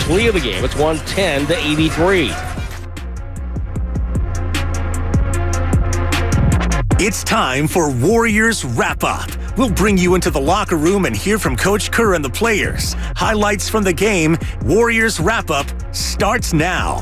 Lead of the game. It's 110-83. It's time for Warriors Wrap-Up. We'll bring you into the locker room and hear from Coach Kerr and the players. Highlights from the game. Warriors Wrap-Up starts now.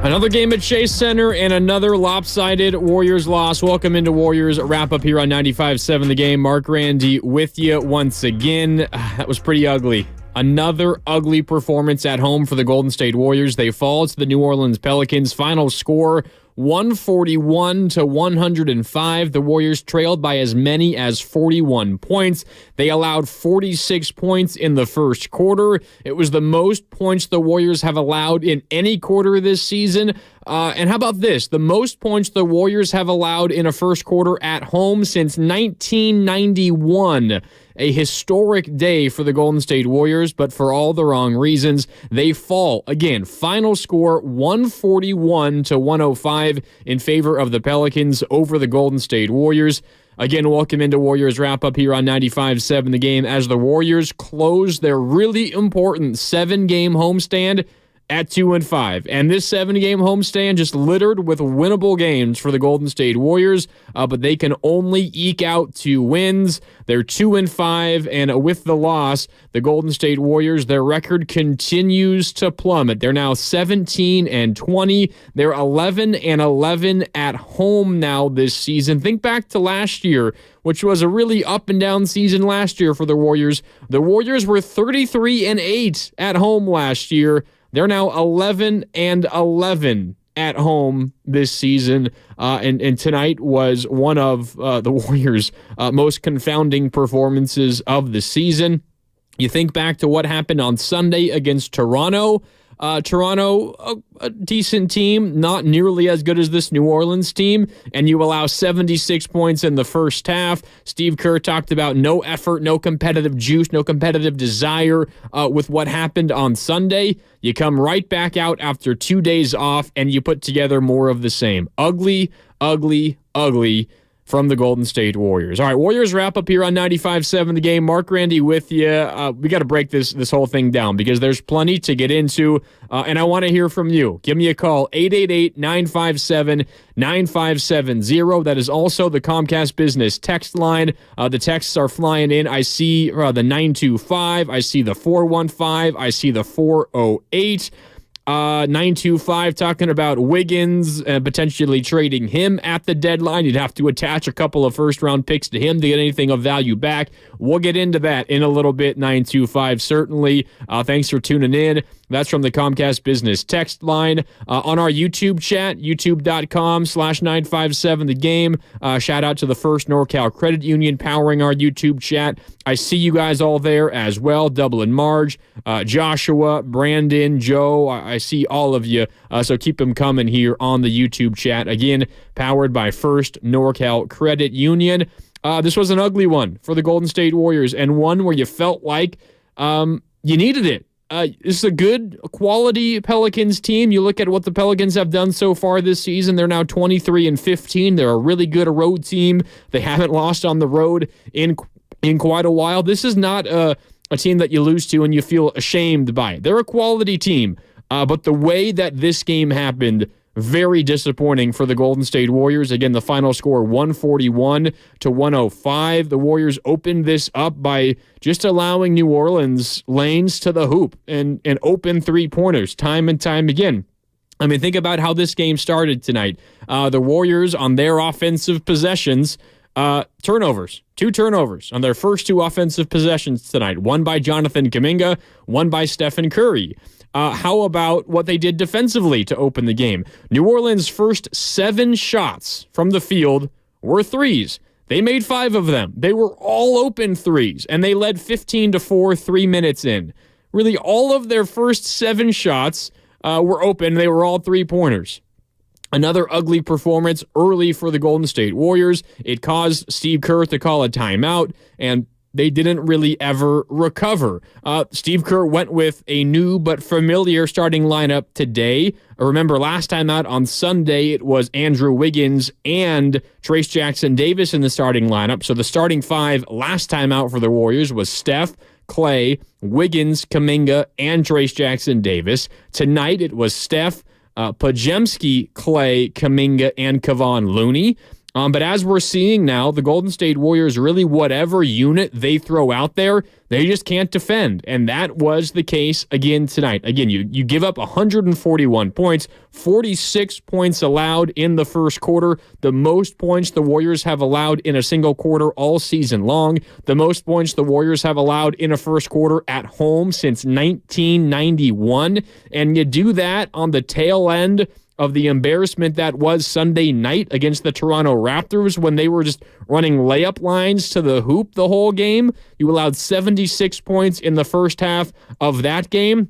Another game at Chase Center and another lopsided Warriors loss. Welcome into Warriors Wrap-Up here on 95.7 The Game. Mark Randy with you once again. That was pretty ugly. Another ugly performance at home for the Golden State Warriors. They fall to the New Orleans Pelicans. Final score, 141-105. The Warriors trailed by as many as 41 points. They allowed 46 points in the first quarter. It was the most points the Warriors have allowed in any quarter this season. And how about this? The most points the Warriors have allowed in a first quarter at home since 1991. A historic day for the Golden State Warriors, but for all the wrong reasons. They fall. Again, final score 141-105 in favor of the Pelicans over the Golden State Warriors. Again, welcome into Warriors Wrap-Up here on 95.7 The Game as the Warriors close their really important 7-game homestand at 2-5. And this 7-game homestand just littered with winnable games for the Golden State Warriors, but they can only eke out 2 wins. They're 2-5, and with the loss, the Golden State Warriors, their record continues to plummet. They're now 17-20. They're 11-11 at home now this season. Think back to last year, which was a really up-and-down season last year for the Warriors. The Warriors were 33-8 at home last year. They're now 11-11 at home this season, and tonight was one of the Warriors' most confounding performances of the season. You think back to what happened on Sunday against Toronto. Toronto, a decent team, not nearly as good as this New Orleans team, and you allow 76 points in the first half. Steve Kerr talked about no effort, no competitive juice, no competitive desire with what happened on Sunday. You come right back out after 2 days off, and you put together more of the same. Ugly, ugly, ugly from the Golden State Warriors. All right, Warriors Wrap-Up here on 95.7 The Game. Mark Randy with you. We got to break this whole thing down because there's plenty to get into, and I want to hear from you. Give me a call, 888-957-9570. That is also the Comcast Business text line. The texts are flying in. I see the 925. I see the 415. I see the 408. 925 talking about Wiggins potentially trading him at the deadline. You'd have to attach a couple of first-round picks to him to get anything of value back. We'll get into that in a little bit, 925, certainly. Thanks for tuning in. That's from the Comcast Business text line. On our YouTube chat, youtube.com/957 The Game. Shout out to the First NorCal Credit Union powering our YouTube chat. I see you guys all there as well. Double and Marge, Joshua, Brandon, Joe. I see all of you. So keep them coming here on the YouTube chat. Again, powered by First NorCal Credit Union. This was an ugly one for the Golden State Warriors and one where you felt like you needed it. This is a good quality Pelicans team. You look at what the Pelicans have done so far this season. They're now 23-15. They're a really good road team. They haven't lost on the road in quite a while. This is not a team that you lose to and you feel ashamed by it. They're a quality team. But the way that this game happened, very disappointing for the Golden State Warriors. Again, the final score 141-105. The Warriors opened this up by just allowing New Orleans lanes to the hoop and open three-pointers time and time again. I mean, think about how this game started tonight. The Warriors on their offensive possessions, turnovers. 2 turnovers on their first 2 offensive possessions tonight. One by Jonathan Kuminga, one by Stephen Curry. How about what they did defensively to open the game? New Orleans' first 7 shots from the field were threes. They made 5 of them. They were all open threes, and they led 15-4 3 minutes in. Really, all of their first 7 shots were open. They were all three-pointers. Another ugly performance early for the Golden State Warriors. It caused Steve Kerr to call a timeout, and they didn't really ever recover. Steve Kerr went with a new but familiar starting lineup today. Remember, last time out on Sunday, it was Andrew Wiggins and Trayce Jackson-Davis in the starting lineup. So the starting 5 last time out for the Warriors was Steph, Klay, Wiggins, Kuminga, and Trayce Jackson-Davis. Tonight, it was Steph, Podziemski, Klay, Kuminga, and Kevon Looney. But as we're seeing now, the Golden State Warriors, really whatever unit they throw out there, they just can't defend. And that was the case again tonight. Again, you give up 141 points, 46 points allowed in the first quarter, the most points the Warriors have allowed in a single quarter all season long, the most points the Warriors have allowed in a first quarter at home since 1991. And you do that on the tail end of the embarrassment that was Sunday night against the Toronto Raptors when they were just running layup lines to the hoop the whole game. You allowed 76 points in the first half of that game.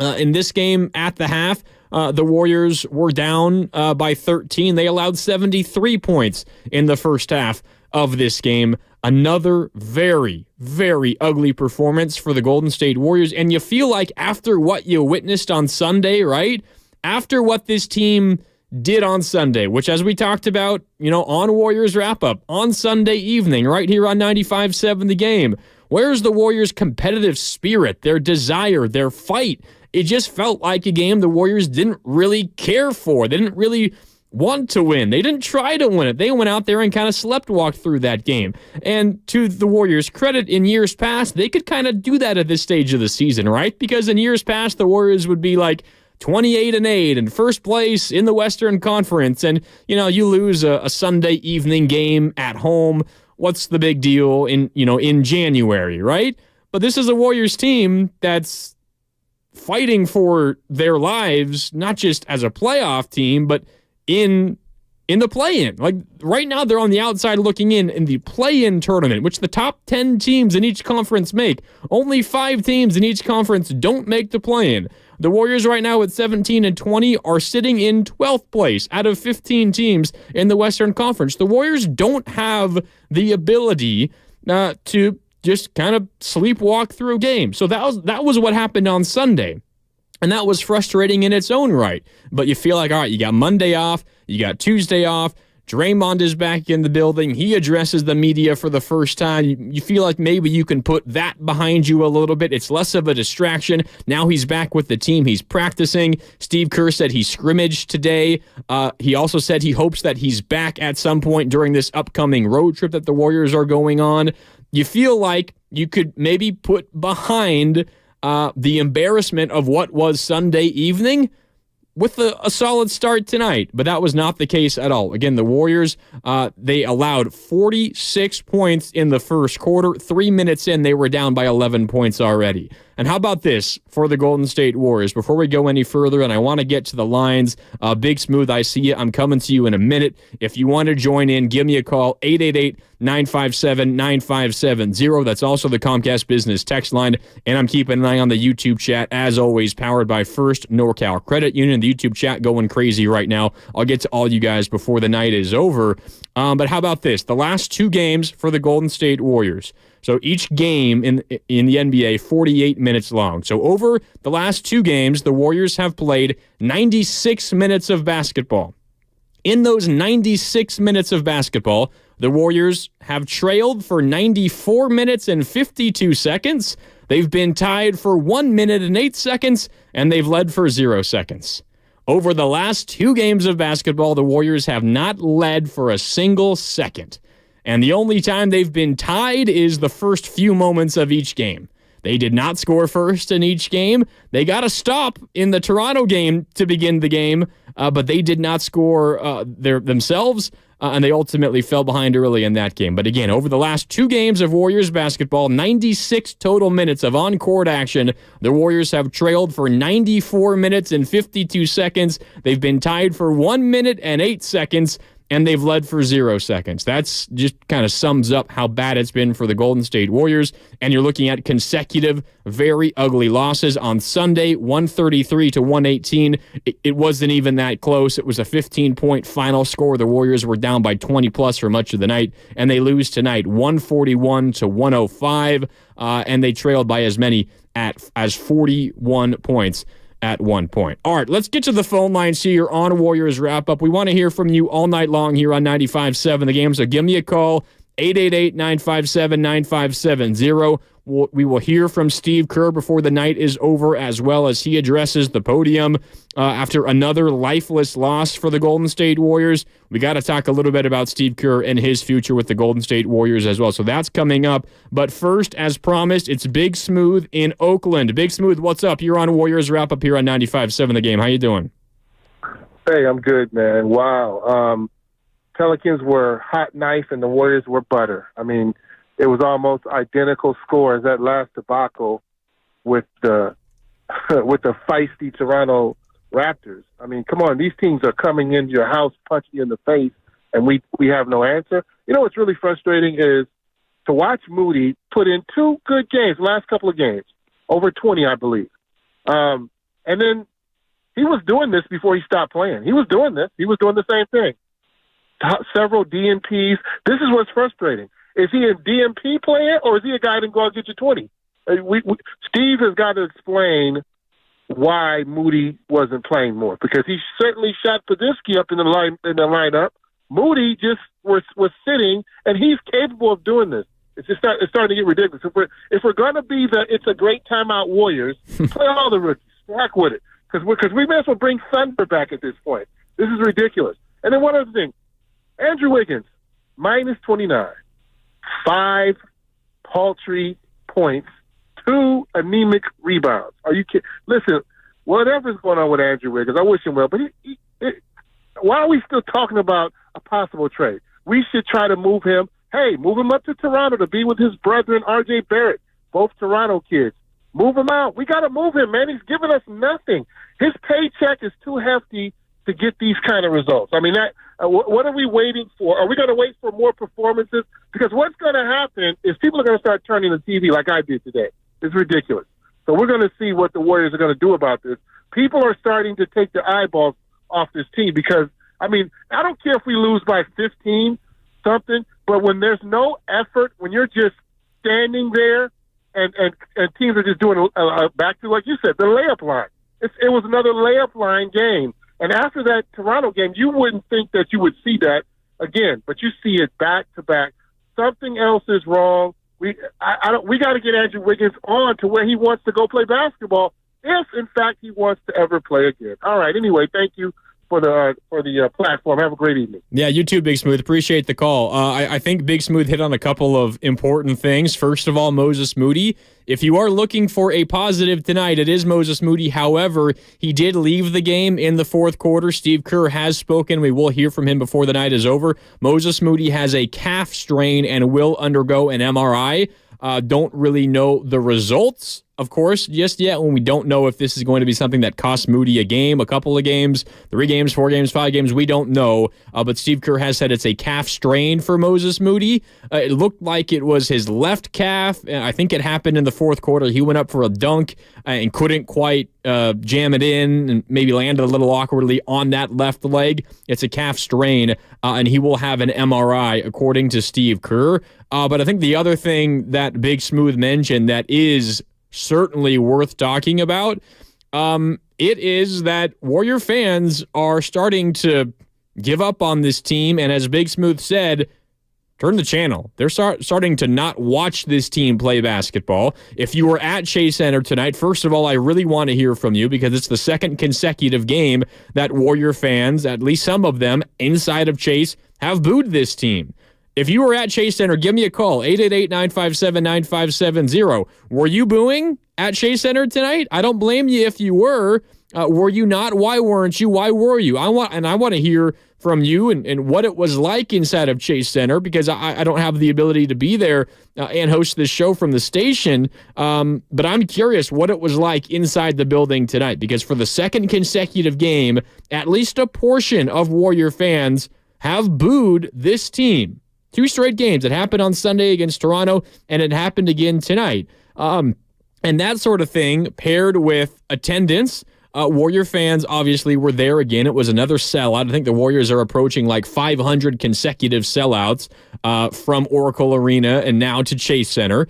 In this game at the half, the Warriors were down by 13. They allowed 73 points in the first half of this game. Another very, very ugly performance for the Golden State Warriors. And you feel like after what you witnessed on Sunday, right? After what this team did on Sunday, which as we talked about, on Warriors Wrap-Up, on Sunday evening, right here on 95.7 The Game, where's the Warriors' competitive spirit, their desire, their fight? It just felt like a game the Warriors didn't really care for. They didn't really want to win. They didn't try to win it. They went out there and kind of sleptwalked through that game. And to the Warriors' credit, in years past, they could kind of do that at this stage of the season, right? Because in years past, the Warriors would be like 28-8 and first place in the Western Conference, and you lose a Sunday evening game at home. What's the big deal in January, right? But this is a Warriors team that's fighting for their lives, not just as a playoff team, but in the play-in. Like right now, they're on the outside looking in the play-in tournament, which the top 10 teams in each conference make. Only 5 teams in each conference don't make the play-in. The Warriors right now at 17-20 are sitting in 12th place out of 15 teams in the Western Conference. The Warriors don't have the ability to just kind of sleepwalk through games. So that was what happened on Sunday. And that was frustrating in its own right. But you feel like, all right, you got Monday off, you got Tuesday off, Draymond is back in the building. He addresses the media for the first time. You feel like maybe you can put that behind you a little bit. It's less of a distraction. Now he's back with the team. He's practicing. Steve Kerr said he scrimmaged today. He also said he hopes that he's back at some point during this upcoming road trip that the Warriors are going on. You feel like you could maybe put behind the embarrassment of what was Sunday evening with a solid start tonight, but that was not the case at all. Again, the Warriors, they allowed 46 points in the first quarter. 3 minutes in, they were down by 11 points already. And how about this for the Golden State Warriors? Before we go any further, and I want to get to the lines, Big Smooth, I see you. I'm coming to you in a minute. If you want to join in, give me a call, 888-957-9570. That's also the Comcast Business text line. And I'm keeping an eye on the YouTube chat, as always, powered by First NorCal Credit Union. The YouTube chat going crazy right now. I'll get to all you guys before the night is over. But how about this? The last 2 games for the Golden State Warriors. So each game in the NBA, 48 minutes long. So over the last 2 games, the Warriors have played 96 minutes of basketball. In those 96 minutes of basketball, the Warriors have trailed for 94 minutes and 52 seconds. They've been tied for 1 minute and 8 seconds, and they've led for 0 seconds. Over the last 2 games of basketball, the Warriors have not led for a single second. And the only time they've been tied is the first few moments of each game. They did not score first in each game. They got a stop in the Toronto game to begin the game, but they did not score themselves, and they ultimately fell behind early in that game. But again, over the last 2 games of Warriors basketball, 96 total minutes of on-court action, the Warriors have trailed for 94 minutes and 52 seconds. They've been tied for 1 minute and 8 seconds, and they've led for 0 seconds. That's just kind of sums up how bad it's been for the Golden State Warriors. And you're looking at consecutive, very ugly losses. On Sunday, 133-118. It wasn't even that close. It was a 15-point final score. The Warriors were down by 20-plus for much of the night, and they lose tonight, 141-105, and they trailed by as many as 41 points at one point. All right, let's get to the phone lines here on Warriors Wrap-Up. We want to hear from you all night long here on 95.7 The Game, so give me a call, 888-957-9570. We will hear from Steve Kerr before the night is over, as well as he addresses the podium after another lifeless loss for the Golden State Warriors. We got to talk a little bit about Steve Kerr and his future with the Golden State Warriors as well. So that's coming up. But first, as promised, it's Big Smooth in Oakland. Big Smooth, what's up? You're on Warriors Wrap-Up here on 95.7 The Game. How you doing? Hey, I'm good, man. Wow. Pelicans were hot knife and the Warriors were butter. I mean, it was almost identical scores, that last debacle with the feisty Toronto Raptors. I mean, come on, these teams are coming into your house, punching you in the face, and we have no answer. You know what's really frustrating is to watch Moody put in 2 good games, last couple of games, over 20, I believe. And then he was doing this before he stopped playing. He was doing this. He was doing the same thing. Several DNPs. This is what's frustrating. Is he a DMP player, or is he a guy that can go out and get you 20? Steve has got to explain why Moody wasn't playing more, because he certainly shot Podolsky up in the lineup. Moody just was sitting, and he's capable of doing this. It's starting to get ridiculous. If we're going to be it's a great timeout Warriors, play all the rookies. Heck with it, because we may as well bring Thunder back at this point. This is ridiculous. And then one other thing, Andrew Wiggins, minus 29. 5 paltry points, 2 anemic rebounds. Are you kidding? Listen, whatever's going on with Andrew Wiggins, I wish him well, but why are we still talking about a possible trade? We should try to move him. Hey, move him up to Toronto to be with his brethren, R.J. Barrett, both Toronto kids. Move him out. We got to move him, man. He's giving us nothing. His paycheck is too hefty to get these kind of results. I mean, what are we waiting for? Are we going to wait for more performances? Because what's going to happen is people are going to start turning the TV like I did today. It's ridiculous. So we're going to see what the Warriors are going to do about this. People are starting to take their eyeballs off this team because, I mean, I don't care if we lose by 15 something, but when there's no effort, when you're just standing there and teams are just doing back to, like you said, the layup line. It was another layup line game. And after that Toronto game, you wouldn't think that you would see that again, but you see it back to back. Something else is wrong. We got to get Andrew Wiggins on to where he wants to go play basketball, if in fact he wants to ever play again. All right. Anyway, thank you for the platform. Have a great evening. Yeah, you too, Big Smooth. Appreciate the call. I think Big Smooth hit on a couple of important things. First of all, Moses Moody. If you are looking for a positive tonight, it is Moses Moody. However, he did leave the game in the fourth quarter. Steve Kerr has spoken. We will hear from him before the night is over. Moses Moody has a calf strain and will undergo an MRI. Don't really know the results of course, just yet when we don't know if this is going to be something that costs Moody a game, a couple of games, 3 games, 4 games, 5 games. We don't know. But Steve Kerr has said it's a calf strain for Moses Moody. It looked like it was his left calf. I think it happened in the fourth quarter. He went up for a dunk and couldn't quite jam it in and maybe landed a little awkwardly on that left leg. It's a calf strain, and he will have an MRI, according to Steve Kerr. But I think the other thing that Big Smooth mentioned that is certainly worth talking about, it is that Warrior fans are starting to give up on this team, and as Big Smooth said, turn the channel. They're starting to not watch this team play basketball. If you were at Chase Center tonight, first of all, I really want to hear from you because it's the second consecutive game that Warrior fans, at least some of them inside of Chase, have booed this team. If you were at Chase Center, give me a call, 888-957-9570. Were you booing at Chase Center tonight? I don't blame you if you were. Were you not? Why weren't you? Why were you? I want to hear from you and what it was like inside of Chase Center, because I don't have the ability to be there and host this show from the station. But I'm curious what it was like inside the building tonight, because for the second consecutive game, at least a portion of Warrior fans have booed this team. 2 straight games. It happened on Sunday against Toronto, and it happened again tonight. And that sort of thing paired with attendance. Warrior fans obviously were there again. It was another sellout. I think the Warriors are approaching like 500 consecutive sellouts from Oracle Arena and now to Chase Center,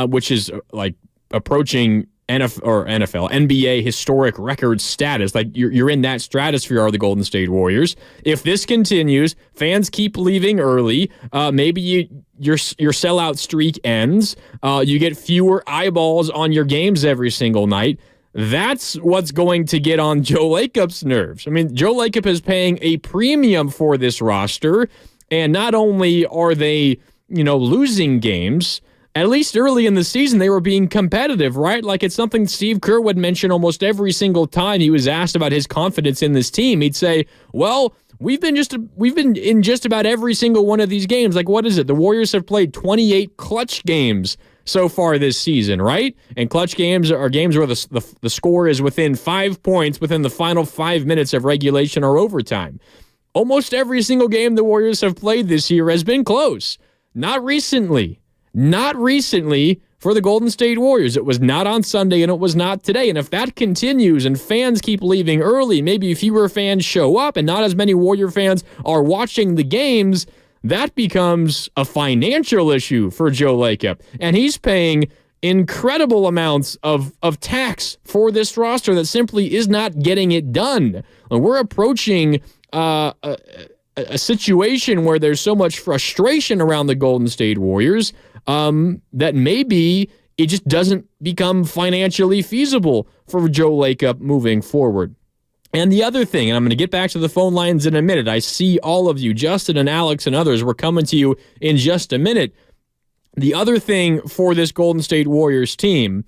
which is like approaching NBA historic record status. Like you're in that stratosphere, are the Golden State Warriors. If this continues, fans keep leaving early. Maybe your sellout streak ends. You get fewer eyeballs on your games every single night. That's what's going to get on Joe Lacob's nerves. I mean, Joe Lacob is paying a premium for this roster, and not only are they, losing games, at least early in the season, they were being competitive, right? Like it's something Steve Kerr would mention almost every single time he was asked about his confidence in this team. He'd say, well, we've been in just about every single one of these games. Like, what is it? The Warriors have played 28 clutch games so far this season, right? And clutch games are games where the score is within 5 points within the final 5 minutes of regulation or overtime. Almost every single game the Warriors have played this year has been close. Not recently for the Golden State Warriors. It was not on Sunday and it was not today. And if that continues and fans keep leaving early, maybe fewer fans show up and not as many Warrior fans are watching the games, that becomes a financial issue for Joe Lacob. And he's paying incredible amounts of tax for this roster that simply is not getting it done. We're approaching a situation where there's so much frustration around the Golden State Warriors that maybe it just doesn't become financially feasible for Joe Lacob moving forward. And the other thing, and I'm going to get back to the phone lines in a minute. I see all of you, Justin and Alex and others. We're coming to you in just a minute. The other thing for this Golden State Warriors team,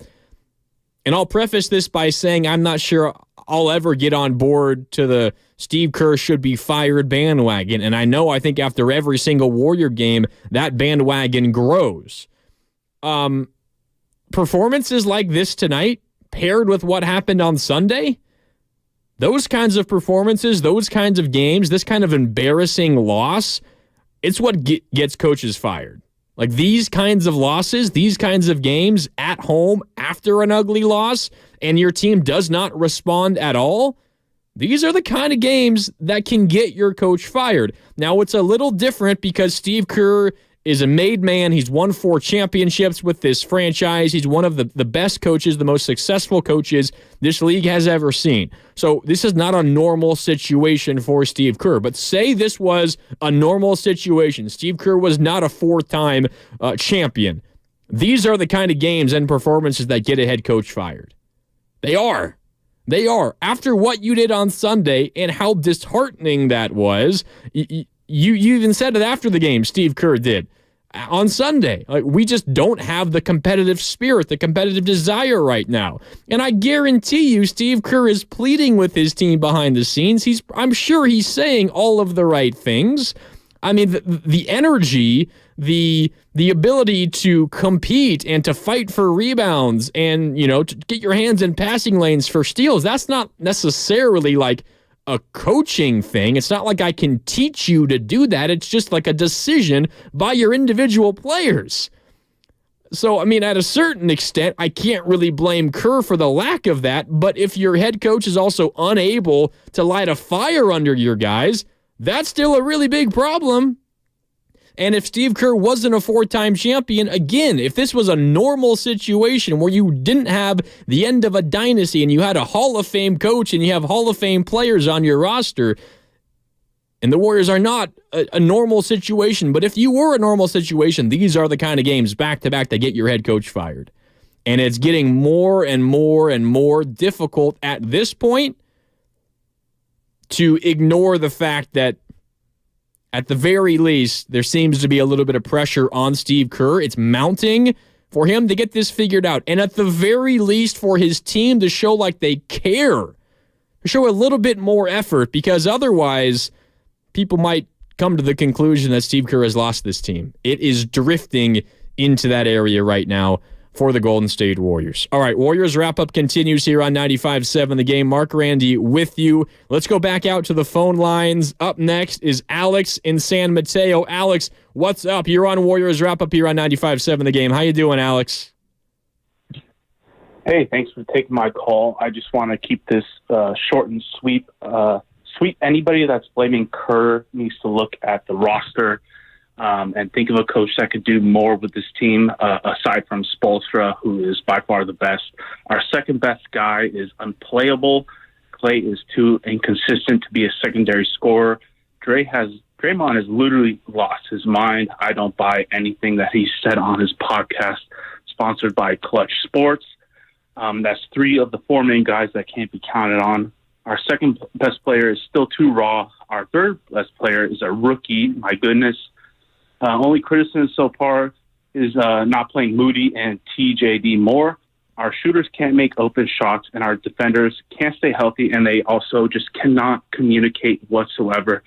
and I'll preface this by saying I'm not sure I'll ever get on board to the Steve Kerr should be fired bandwagon. And I think after every single Warrior game, that bandwagon grows. Performances like this tonight, paired with what happened on Sunday, those kinds of performances, those kinds of games, this kind of embarrassing loss, it's what gets coaches fired. Like these kinds of losses, these kinds of games at home after an ugly loss, and your team does not respond at all, these are the kind of games that can get your coach fired. Now, it's a little different because Steve Kerr is a made man. He's won 4 championships with this franchise. He's one of the best coaches, the most successful coaches this league has ever seen. So this is not a normal situation for Steve Kerr. But say this was a normal situation. Steve Kerr was not a 4-time champion. These are the kind of games and performances that get a head coach fired. They are. They are. After what you did on Sunday and how disheartening that was, you even said it after the game, Steve Kerr did. On Sunday, we just don't have the competitive spirit, the competitive desire right now. And I guarantee you Steve Kerr is pleading with his team behind the scenes. I'm sure he's saying all of the right things. I mean, the energy, the ability to compete and to fight for rebounds and, to get your hands in passing lanes for steals, that's not necessarily like a coaching thing. It's not like I can teach you to do that. It's just like a decision by your individual players. So, I mean, at a certain extent, I can't really blame Kerr for the lack of that, but if your head coach is also unable to light a fire under your guys, that's still a really big problem. And if Steve Kerr wasn't a 4-time champion, again, if this was a normal situation where you didn't have the end of a dynasty and you had a Hall of Fame coach and you have Hall of Fame players on your roster, and the Warriors are not a normal situation, but if you were a normal situation, these are the kind of games back-to-back that get your head coach fired. And it's getting more and more and more difficult at this point to ignore the fact that at the very least, there seems to be a little bit of pressure on Steve Kerr. It's mounting for him to get this figured out. And at the very least, for his team to show like they care, to show a little bit more effort, because otherwise, people might come to the conclusion that Steve Kerr has lost this team. It is drifting into that area right now for the Golden State Warriors. All right, Warriors wrap-up continues here on 95.7 The Game. Mark Randy with you. Let's go back out to the phone lines. Up next is Alex in San Mateo. Alex, what's up? You're on Warriors wrap-up here on 95.7 The Game. How you doing, Alex? Hey, thanks for taking my call. I just want to keep this short and sweep. Anybody that's blaming Kerr needs to look at the roster and think of a coach that could do more with this team, aside from Spoelstra, who is by far the best. Our second best guy is unplayable. Klay is too inconsistent to be a secondary scorer. Draymond has literally lost his mind. I don't buy anything that he said on his podcast, sponsored by Clutch Sports. That's 3 of the 4 main guys that can't be counted on. Our second best player is still too raw. Our third best player is a rookie. My goodness. Only criticism so far is not playing Moody and TJD Moore. Our shooters can't make open shots, and our defenders can't stay healthy, and they also just cannot communicate whatsoever.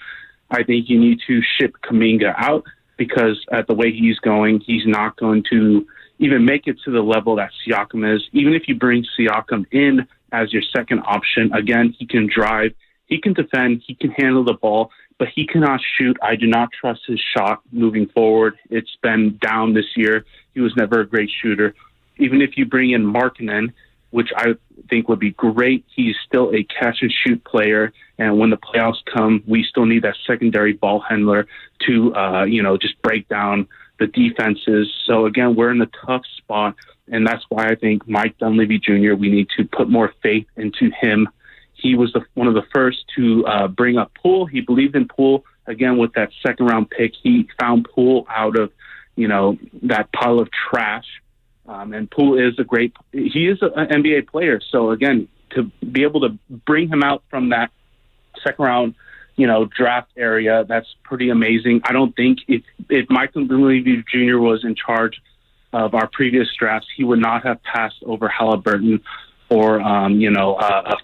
I think you need to ship Kuminga out because at the way he's going, he's not going to even make it to the level that Siakam is. Even if you bring Siakam in as your second option, again, he can drive, he can defend, he can handle the ball, but he cannot shoot. I do not trust his shot moving forward. It's been down this year. He was never a great shooter. Even if you bring in Markkanen, which I think would be great, he's still a catch-and-shoot player. And when the playoffs come, we still need that secondary ball handler to, just break down the defenses. So, again, we're in a tough spot, and that's why I think Mike Dunleavy Jr., we need to put more faith into him. He was one of the first to bring up Poole. He believed in Poole. Again, with that second-round pick, he found Poole out of, that pile of trash. And Poole is he is an NBA player. So, again, to be able to bring him out from that second-round, draft area, that's pretty amazing. I don't think if Michael Dunleavy Jr. was in charge of our previous drafts, he would not have passed over Halliburton or,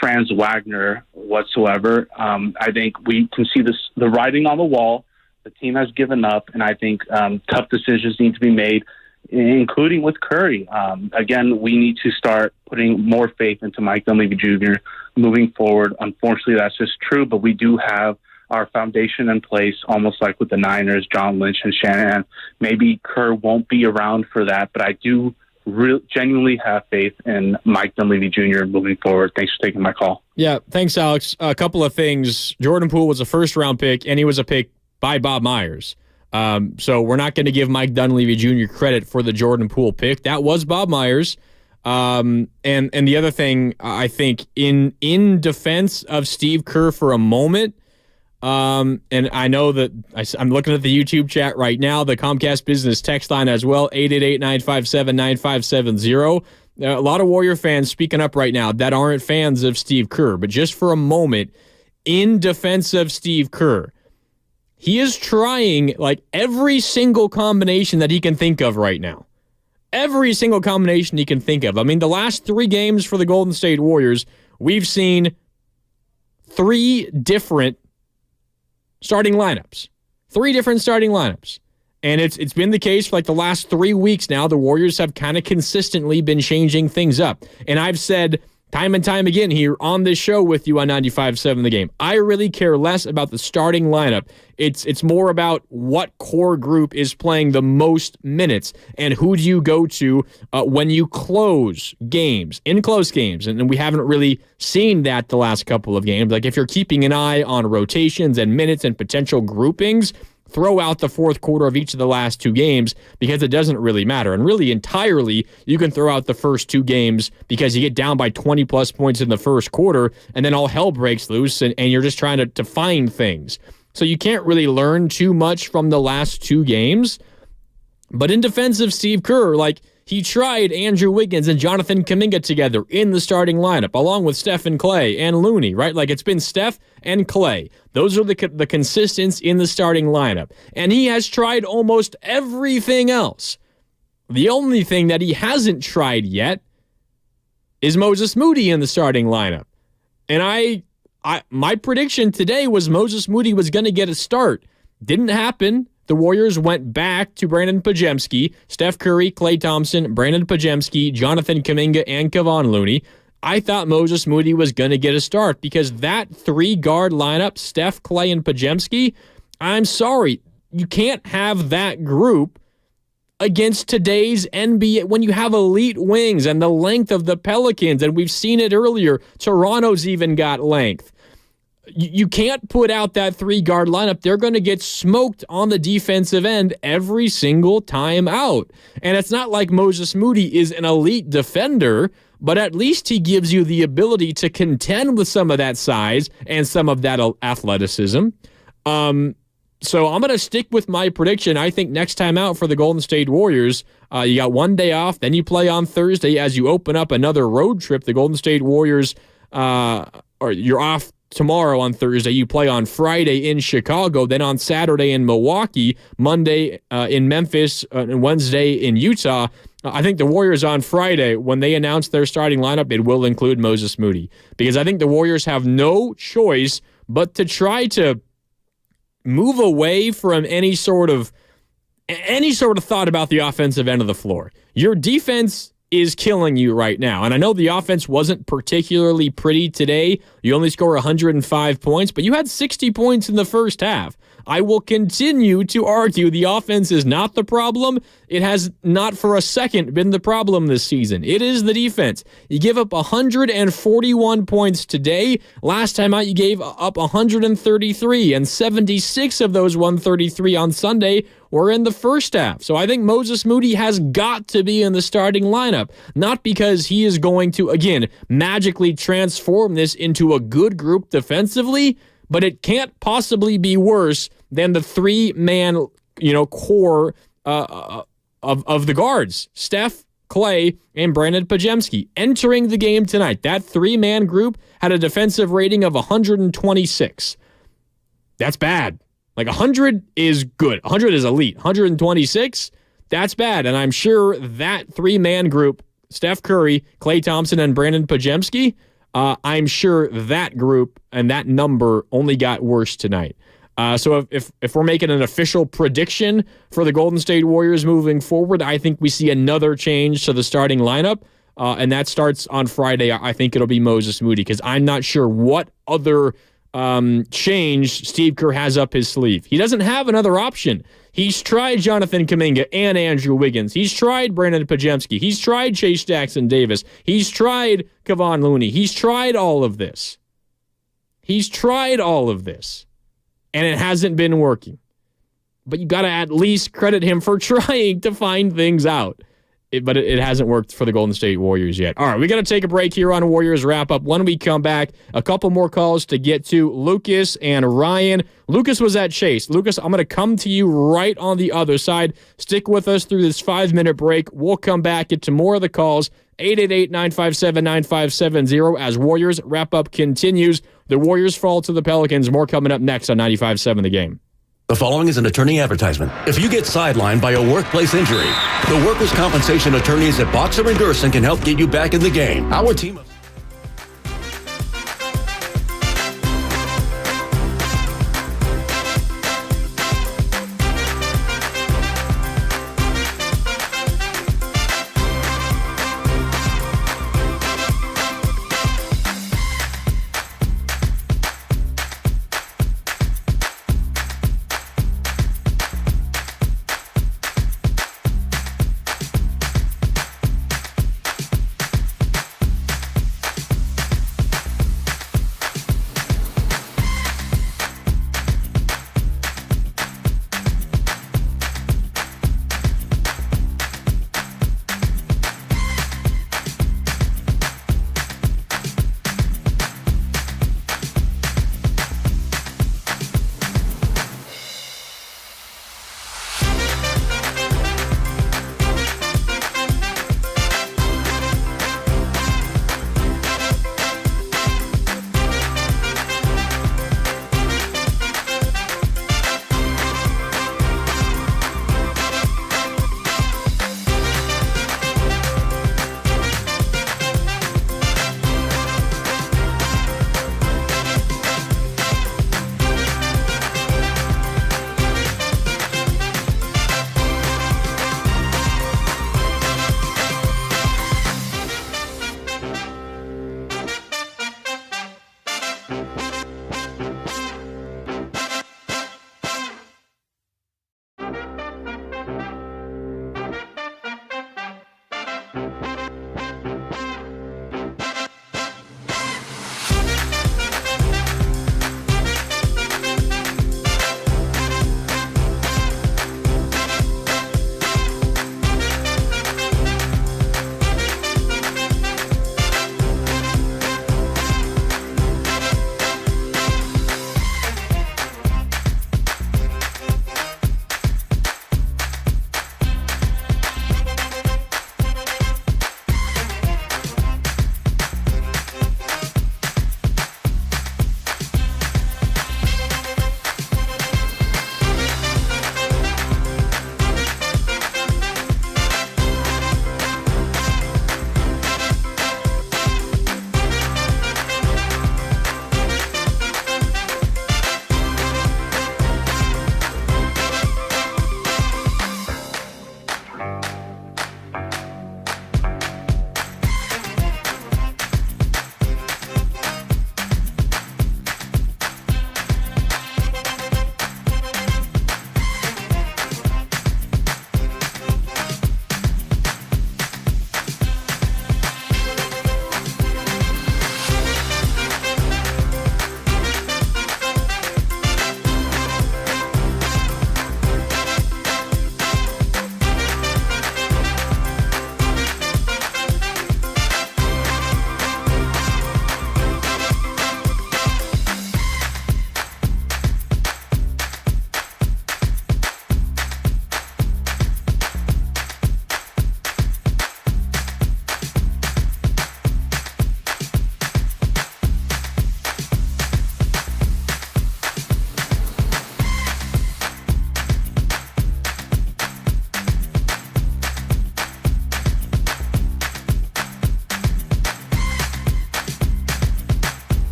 Franz Wagner whatsoever. I think we can see the writing on the wall. The team has given up, and I think tough decisions need to be made, including with Curry. Again, we need to start putting more faith into Mike Dunleavy Jr. moving forward. Unfortunately, that's just true, but we do have our foundation in place, almost like with the Niners, John Lynch and Shanahan. Maybe Kerr won't be around for that, but I do genuinely have faith in Mike Dunleavy Jr. moving forward. Thanks for taking my call. Yeah, thanks, Alex. A couple of things. Jordan Poole was a first-round pick, and he was a pick by Bob Myers. So we're not going to give Mike Dunleavy Jr. credit for the Jordan Poole pick. That was Bob Myers. And the other thing, I think, in defense of Steve Kerr for a moment, and I know that I'm looking at the YouTube chat right now, the Comcast Business text line as well, 888-957-9570. A lot of Warrior fans speaking up right now that aren't fans of Steve Kerr. But just for a moment, in defense of Steve Kerr, he is trying like every single combination that he can think of right now. Every single combination he can think of. I mean, the last 3 games for the Golden State Warriors, we've seen 3 different starting lineups. 3 different starting lineups. And it's been the case for like the last 3 weeks now. The Warriors have kind of consistently been changing things up. And I've said time and time again here on this show with you on 95.7 The Game, I really care less about the starting lineup. It's more about what core group is playing the most minutes and who do you go to when you close games, in close games. And we haven't really seen that the last couple of games. Like if you're keeping an eye on rotations and minutes and potential groupings, throw out the fourth quarter of each of the last 2 games because it doesn't really matter. And really entirely, you can throw out the first 2 games because you get down by 20-plus points in the first quarter, and then all hell breaks loose, and you're just trying to find things. So you can't really learn too much from the last 2 games. But in defense of Steve Kerr, like, he tried Andrew Wiggins and Jonathan Kuminga together in the starting lineup, along with Steph and Klay and Looney, right? Like, it's been Steph and Klay. Those are the consistents in the starting lineup. And he has tried almost everything else. The only thing that he hasn't tried yet is Moses Moody in the starting lineup. And my prediction today was Moses Moody was going to get a start. Didn't happen. The Warriors went back to Brandon Podziemski, Steph Curry, Klay Thompson, Brandon Podziemski, Jonathan Kuminga, and Kevon Looney. I thought Moses Moody was going to get a start because that 3-guard lineup, Steph, Klay, and Podziemski, I'm sorry, you can't have that group against today's NBA when you have elite wings and the length of the Pelicans, and we've seen it earlier. Toronto's even got length. You can't put out that 3-guard lineup. They're going to get smoked on the defensive end every single time out. And it's not like Moses Moody is an elite defender, but at least he gives you the ability to contend with some of that size and some of that athleticism. So I'm going to stick with my prediction. I think next time out for the Golden State Warriors, you got 1 day off, then you play on Thursday as you open up another road trip. The Golden State Warriors, or you're off tomorrow on Thursday, you play on Friday in Chicago, then on Saturday in Milwaukee, Monday in Memphis, and Wednesday in Utah. I think the Warriors on Friday, when they announce their starting lineup, it will include Moses Moody, because I think the Warriors have no choice but to try to move away from any sort of thought about the offensive end of the floor. Your defense is killing you right now. And I know the offense wasn't particularly pretty today. You only score 105 points, but you had 60 points in the first half. I will continue to argue the offense is not the problem. It has not for a second been the problem this season. It is the defense. You give up 141 points today. Last time out, you gave up 133, and 76 of those 133 on Sunday were in the first half. So I think Moses Moody has got to be in the starting lineup, not because he is going to, again, magically transform this into a good group defensively, but it can't possibly be worse than the 3-man, core of the guards, Steph, Klay, and Brandon Podziemski entering the game tonight. That 3-man group had a defensive rating of 126. That's bad. Like 100 is good. 100 is elite. 126, that's bad. And I'm sure that 3-man group, Steph Curry, Klay Thompson, and Brandon Podziemski, I'm sure that group and that number only got worse tonight. So if we're making an official prediction for the Golden State Warriors moving forward, I think we see another change to the starting lineup, and that starts on Friday. I think it'll be Moses Moody, because I'm not sure what other change Steve Kerr has up his sleeve. He doesn't have another option. He's tried Jonathan Kuminga and Andrew Wiggins. He's tried Brandon Podziemski. He's tried Chase Jackson Davis. He's tried Kevon Looney. He's tried all of this. And it hasn't been working. But you got to at least credit him for trying to find things out. But it hasn't worked for the Golden State Warriors yet. All right, we got to take a break here on Warriors Wrap-Up. When we come back, a couple more calls to get to. Lucas and Ryan. Lucas was at Chase. Lucas, I'm going to come to you right on the other side. Stick with us through this 5-minute break. We'll come back, get to more of the calls. 888-957-9570 as Warriors Wrap-Up continues. The Warriors fall to the Pelicans. More coming up next on 95.7 The Game. The following is an attorney advertisement. If you get sidelined by a workplace injury, the workers' compensation attorneys at Boxer and Gerson can help get you back in the game. Our team of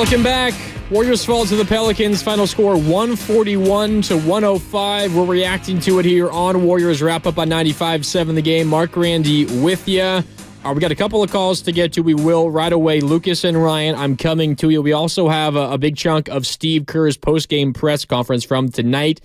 Welcome back. Warriors fall to the Pelicans. Final score 141-105. We're reacting to it here on Warriors Wrap Up on 95.7 The Game. Mark Randy with you. We got a couple of calls to get to. We will right away. Lucas and Ryan, I'm coming to you. We also have a big chunk of Steve Kerr's post-game press conference from tonight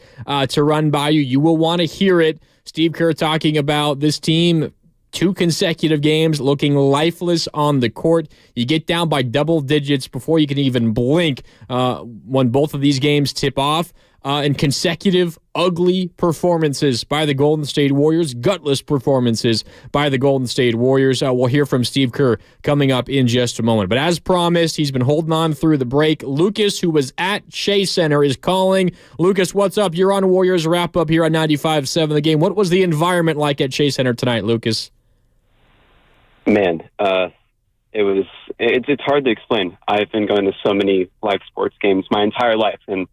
to run by you. You will want to hear it. Steve Kerr talking about this team, 2 consecutive games looking lifeless on the court. You get down by double digits before you can even blink when both of these games tip off. And consecutive ugly performances by the Golden State Warriors, gutless performances by the Golden State Warriors. We'll hear from Steve Kerr coming up in just a moment. But as promised, he's been holding on through the break. Lucas, who was at Chase Center, is calling. Lucas, what's up? You're on Warriors Wrap Up here on 95.7 The Game. What was the environment like at Chase Center tonight, Lucas? Man, it's hard to explain. I've been going to so many live sports games my entire life, and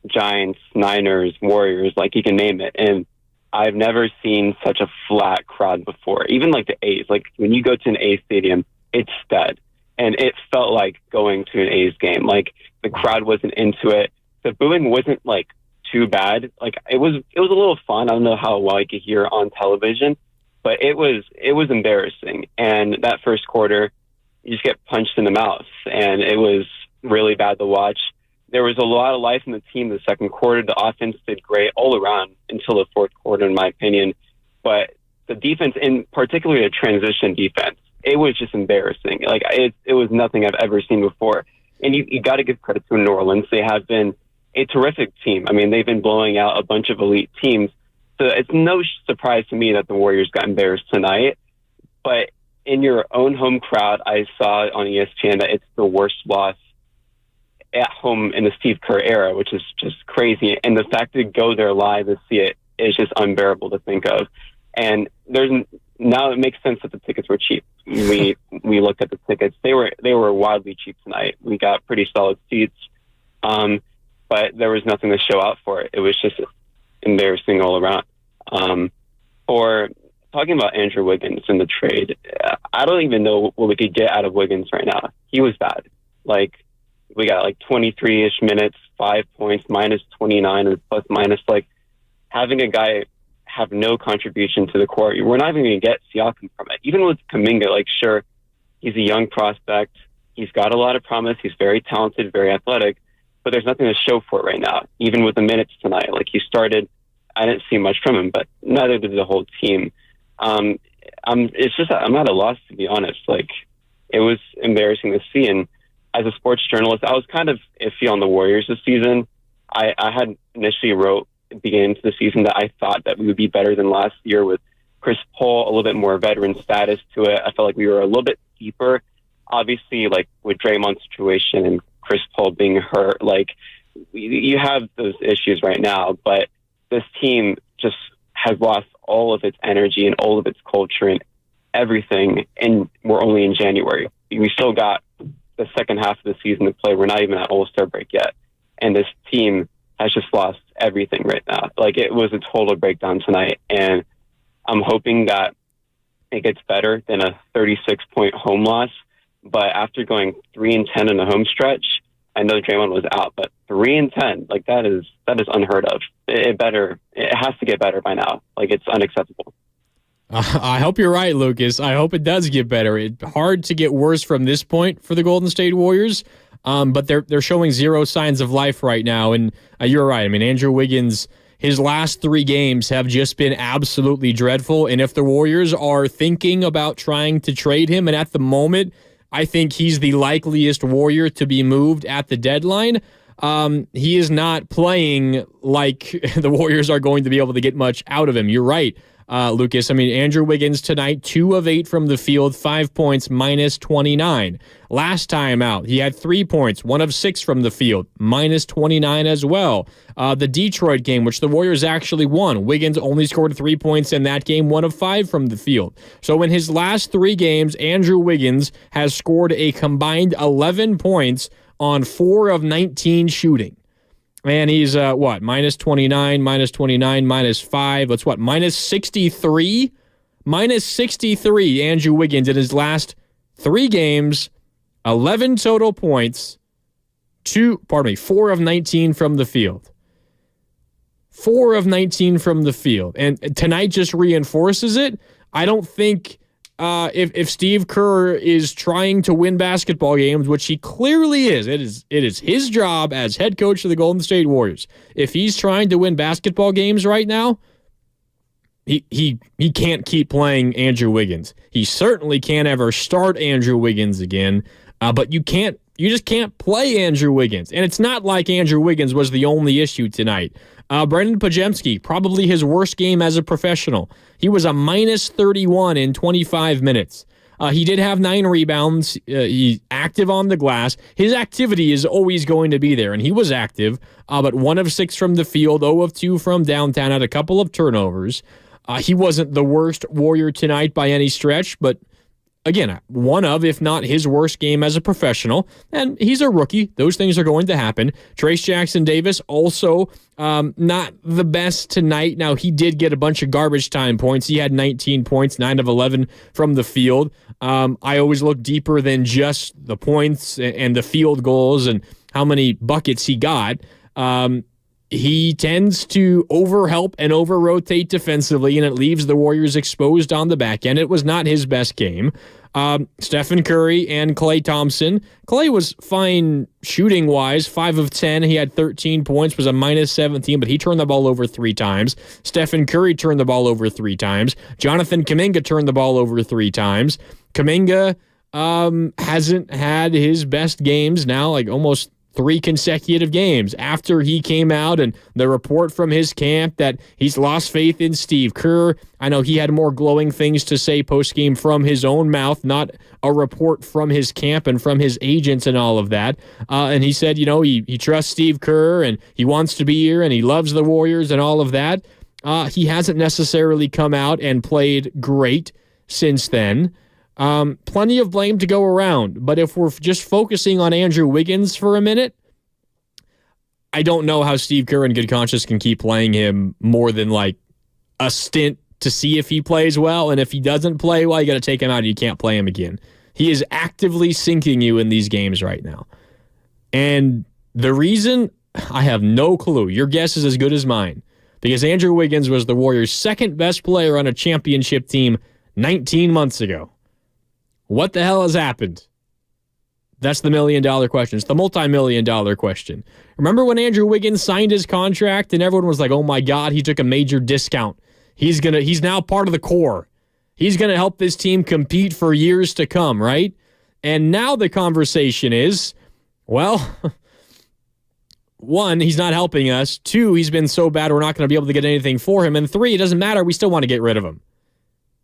Giants, Niners, Warriors, like you can name it. And I've never seen such a flat crowd before. Even like the A's, like when you go to an A's stadium, it's dead. And it felt like going to an A's game. Like the crowd wasn't into it. The booing wasn't like too bad. Like it was a little fun. I don't know how well you could hear on television, but it was embarrassing. And that first quarter, you just get punched in the mouth, and it was really bad to watch. There was a lot of life in the team the second quarter. The offense did great all around until the fourth quarter, in my opinion. But the defense, in particularly the transition defense, it was just embarrassing. Like it was nothing I've ever seen before. And you got to give credit to New Orleans. They have been a terrific team. I mean, they've been blowing out a bunch of elite teams. So it's no surprise to me that the Warriors got embarrassed tonight. But in your own home crowd, I saw on ESPN that it's the worst loss at home in the Steve Kerr era, which is just crazy. And the fact to go there live and see it is just unbearable to think of. And now it makes sense that the tickets were cheap. We looked at the tickets; they were wildly cheap tonight. We got pretty solid seats, but there was nothing to show out for it. It was just embarrassing all around. For talking about Andrew Wiggins in the trade, I don't even know what we could get out of Wiggins right now. He was bad. Like, we got like 23-ish minutes, 5 points, minus 29 or plus minus. Like, having a guy have no contribution to the court, we're not even going to get Siakam from it. Even with Kuminga, like, sure, he's a young prospect. He's got a lot of promise. He's very talented, very athletic, but there's nothing to show for it right now. Even with the minutes tonight, like, he started, I didn't see much from him, but neither did the whole team. It's just, I'm at a loss, to be honest. Like, it was embarrassing to see. And as a sports journalist, I was kind of iffy on the Warriors this season. I had initially wrote at the beginning of the season that I thought that we would be better than last year with Chris Paul, a little bit more veteran status to it. I felt like we were a little bit deeper. Obviously, like with Draymond's situation and Chris Paul being hurt, like you have those issues right now, but this team just has lost all of its energy and all of its culture and everything, and we're only in January. We still got the second half of the season to play. We're not even at All-Star break yet, and this team has just lost everything right now. Like, it was a total breakdown tonight, and I'm hoping that it gets better than a 36-point home loss. But after going 3-10 in the home stretch, I know Draymond was out, but 3-10, like that is unheard of. It has to get better by now. Like, it's unacceptable. I hope you're right, Lucas. I hope it does get better. It's hard to get worse from this point for the Golden State Warriors, but they're showing zero signs of life right now. And you're right. I mean, Andrew Wiggins, his last 3 games have just been absolutely dreadful. And if the Warriors are thinking about trying to trade him, and at the moment, I think he's the likeliest Warrior to be moved at the deadline, he is not playing like the Warriors are going to be able to get much out of him. You're right, Lucas. I mean, Andrew Wiggins tonight, 2 of 8 from the field, 5 points, minus 29. Last time out, he had 3 points, 1 of 6 from the field, minus 29 as well. The Detroit game, which the Warriors actually won, Wiggins only scored 3 points in that game, 1 of 5 from the field. So in his last 3 games, Andrew Wiggins has scored a combined 11 points on 4 of 19 shooting. And he's, minus 29, minus 5. That's minus 63? Minus 63, Andrew Wiggins in his last 3 games, 11 total points, 4 of 19 from the field. 4 of 19 from the field. And tonight just reinforces it. I don't think if Steve Kerr is trying to win basketball games, which he clearly is, it is his job as head coach of the Golden State Warriors. If he's trying to win basketball games right now, he can't keep playing Andrew Wiggins. He certainly can't ever start Andrew Wiggins again. But you just can't play Andrew Wiggins. And it's not like Andrew Wiggins was the only issue tonight. Brendan Pajemski, probably his worst game as a professional. He was a minus 31 in 25 minutes. He did have 9 rebounds. He's active on the glass. His activity is always going to be there, and he was active, but 1 of 6 from the field, 0 of 2 from downtown, had a couple of turnovers. He wasn't the worst Warrior tonight by any stretch, but again, one of, if not his worst game as a professional, and he's a rookie. Those things are going to happen. Trace Jackson-Davis also not the best tonight. Now, he did get a bunch of garbage time points. He had 19 points, 9 of 11 from the field. I always look deeper than just the points and the field goals and how many buckets he got. He tends to overhelp and over-rotate defensively, and it leaves the Warriors exposed on the back end. It was not his best game. Stephen Curry and Klay Thompson. Klay was fine shooting-wise, 5 of 10. He had 13 points, was a minus 17, but he turned the ball over 3 times. Stephen Curry turned the ball over 3 times. Jonathan Kuminga turned the ball over 3 times. Kuminga hasn't had his best games now, like almost 3 consecutive games after he came out and the report from his camp that he's lost faith in Steve Kerr. I know he had more glowing things to say postgame from his own mouth, not a report from his camp and from his agents and all of that. And he said, he trusts Steve Kerr and he wants to be here and he loves the Warriors and all of that. He hasn't necessarily come out and played great since then. Plenty of blame to go around, but if we're just focusing on Andrew Wiggins for a minute, I don't know how Steve Kerr in good conscience can keep playing him more than like a stint to see if he plays well, and if he doesn't play well, you got to take him out and you can't play him again. He is actively sinking you in these games right now. And the reason, I have no clue. Your guess is as good as mine, because Andrew Wiggins was the Warriors' second best player on a championship team 19 months ago. What the hell has happened? That's the million-dollar question. It's the multi-million-dollar question. Remember when Andrew Wiggins signed his contract and everyone was like, oh my God, he took a major discount. He's now part of the core. He's going to help this team compete for years to come, right? And now the conversation is, well, 1, he's not helping us. 2, he's been so bad we're not going to be able to get anything for him. And 3, it doesn't matter. We still want to get rid of him.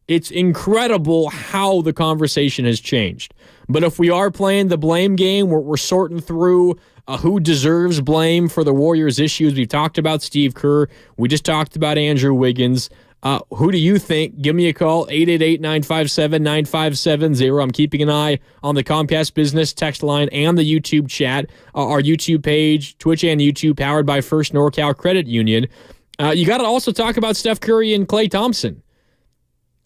It's incredible how the conversation has changed. But if we are playing the blame game, we're sorting through who deserves blame for the Warriors' issues. We've talked about Steve Kerr. We just talked about Andrew Wiggins. Who do you think? Give me a call, 888-957-9570. I'm keeping an eye on the Comcast Business text line and the YouTube chat. Our YouTube page, Twitch and YouTube, powered by First NorCal Credit Union. You got to also talk about Steph Curry and Klay Thompson.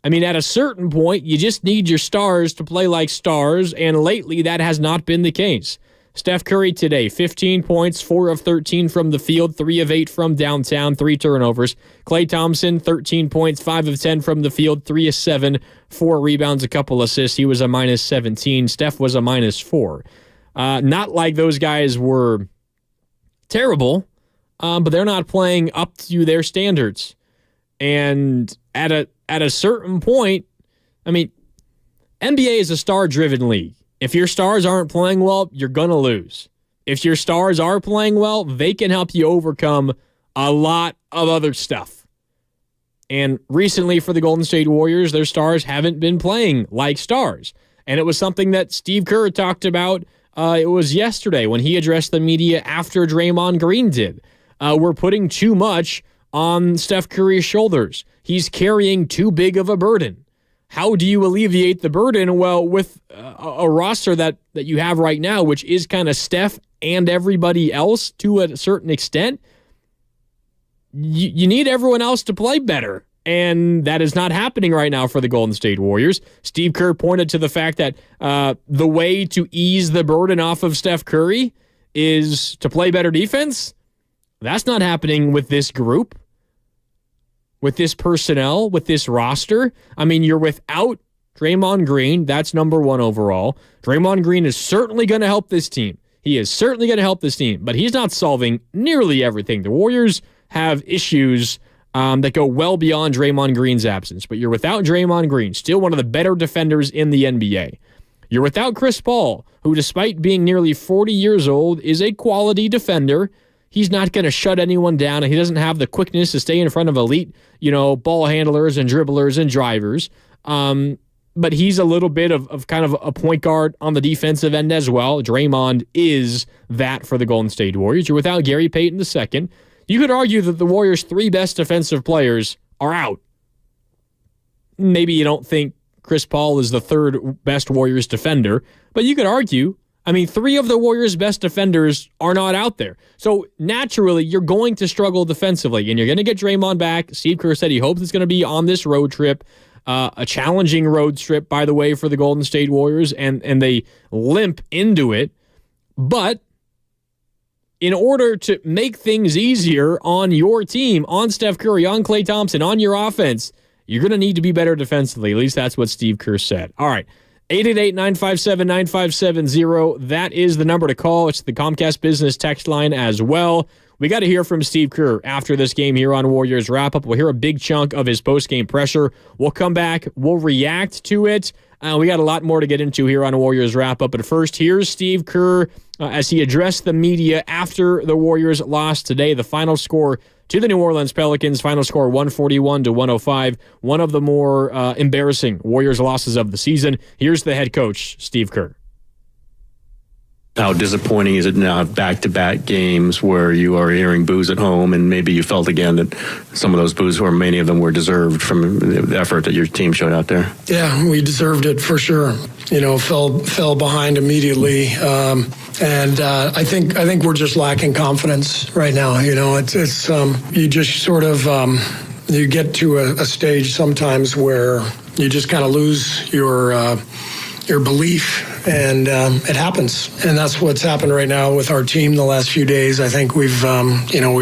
I mean, at a certain point, you just need your stars to play like stars, and lately that has not been the case. Steph Curry today, 15 points, 4 of 13 from the field, 3 of 8 from downtown, 3 turnovers. Klay Thompson, 13 points, 5 of 10 from the field, 3 of 7, 4 rebounds, a couple assists. He was a minus 17. Steph was a minus 4. Not like those guys were terrible, but they're not playing up to their standards. And at a certain point, I mean, NBA is a star-driven league. If your stars aren't playing well, you're going to lose. If your stars are playing well, they can help you overcome a lot of other stuff. And recently for the Golden State Warriors, their stars haven't been playing like stars. And it was something that Steve Kerr talked about. It was yesterday when he addressed the media after Draymond Green did. We're putting too much on Steph Curry's shoulders. He's carrying too big of a burden. How do you alleviate the burden? Well, with a roster that you have right now, which is kind of Steph and everybody else to a certain extent, you need everyone else to play better. And that is not happening right now for the Golden State Warriors. Steve Kerr pointed to the fact that the way to ease the burden off of Steph Curry is to play better defense. That's not happening with this group, with this personnel, with this roster. I mean, you're without Draymond Green. That's number one overall. Draymond Green is certainly going to help this team. He is certainly going to help this team, but he's not solving nearly everything. The Warriors have issues that go well beyond Draymond Green's absence, but you're without Draymond Green, still one of the better defenders in the NBA. You're without Chris Paul, who despite being nearly 40 years old, is a quality defender. He's not going to shut anyone down, and he doesn't have the quickness to stay in front of elite, ball handlers and dribblers and drivers. But he's a little bit of kind of a point guard on the defensive end as well. Draymond is that for the Golden State Warriors. You're without Gary Payton II. You could argue that the Warriors' three best defensive players are out. Maybe you don't think Chris Paul is the third best Warriors defender, but you could argue, three of the Warriors' best defenders are not out there. So naturally, you're going to struggle defensively, and you're going to get Draymond back. Steve Kerr said he hopes it's going to be on this road trip, a challenging road trip, by the way, for the Golden State Warriors, and they limp into it. But in order to make things easier on your team, on Steph Curry, on Klay Thompson, on your offense, you're going to need to be better defensively. At least that's what Steve Kerr said. All right. 888-957-9570. That is the number to call. It's the Comcast Business text line as well. We got to hear from Steve Kerr after this game here on Warriors Wrap-Up. We'll hear a big chunk of his post-game pressure. We'll come back. We'll react to it. We got a lot more to get into here on Warriors Wrap-Up. But first, here's Steve Kerr as he addressed the media after the Warriors lost today. The final score to the New Orleans Pelicans, final score 141-105. One of the more embarrassing Warriors losses of the season. Here's the head coach, Steve Kerr. How disappointing is it now, back-to-back games where you are hearing boos at home, and maybe you felt again that some of those boos, or many of them, were deserved from the effort that your team showed out there? Yeah, we deserved it for sure. Fell behind immediately, and I think we're just lacking confidence right now. It's you just sort of you get to a stage sometimes where you just kind of lose your belief, and it happens. And that's what's happened right now with our team the last few days. I think we've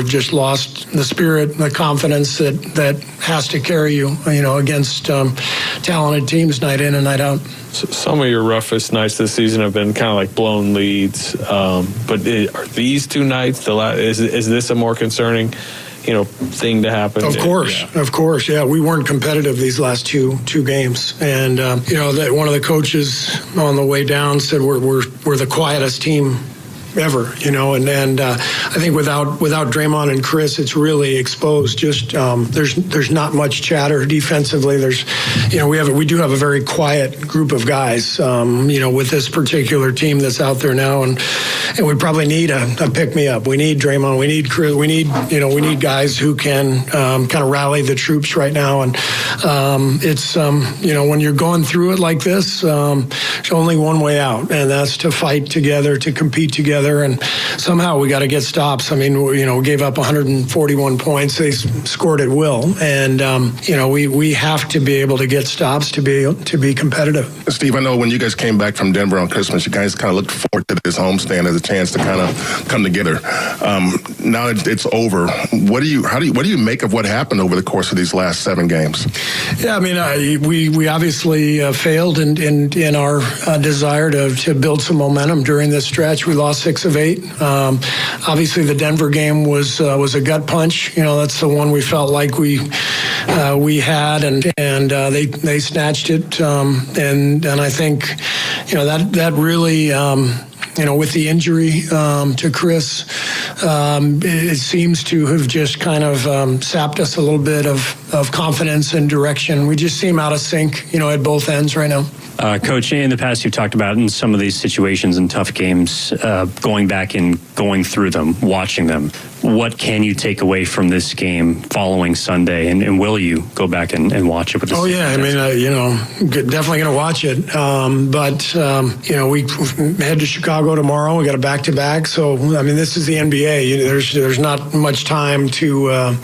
just lost the spirit, the confidence that has to carry you, against talented teams night in and night out. Some of your roughest nights this season have been kind of like blown leads. But are these two nights, is this a more concerning thing to happen? Of course. Yeah. We weren't competitive these last two games. And, that one of the coaches on the way down said we're the quietest team ever, and I think without Draymond and Chris, it's really exposed. Just there's not much chatter defensively. We do have a very quiet group of guys, with this particular team that's out there now, and we probably need a pick me up. We need Draymond. We need Chris. We need guys who can kind of rally the troops right now. And it's when you're going through it like this, there's only one way out, and that's to fight together, to compete together. And somehow we got to get stops. We gave up 141 points. They scored at will, and we have to be able to get stops to be competitive. Steve, I know when you guys came back from Denver on Christmas, you guys kind of looked forward to this homestand as a chance to kind of come together. Now it's over. What do you make of what happened over the course of these last 7 games? Yeah, we obviously failed in our desire to build some momentum during this stretch. We lost 6 of 8. Obviously, the Denver game was a gut punch. That's the one we felt like we had, and they snatched it. And I think that really. With the injury to Chris, it seems to have just kind of sapped us a little bit of confidence and direction. We just seem out of sync, at both ends right now. Coach, in the past you've talked about in some of these situations and tough games, going back and going through them, watching them. What can you take away from this game following Sunday, and will you go back and watch it with the Oh, yeah. Definitely going to watch it. But we head to Chicago tomorrow. We got a back-to-back. So, this is the NBA. There's not much time to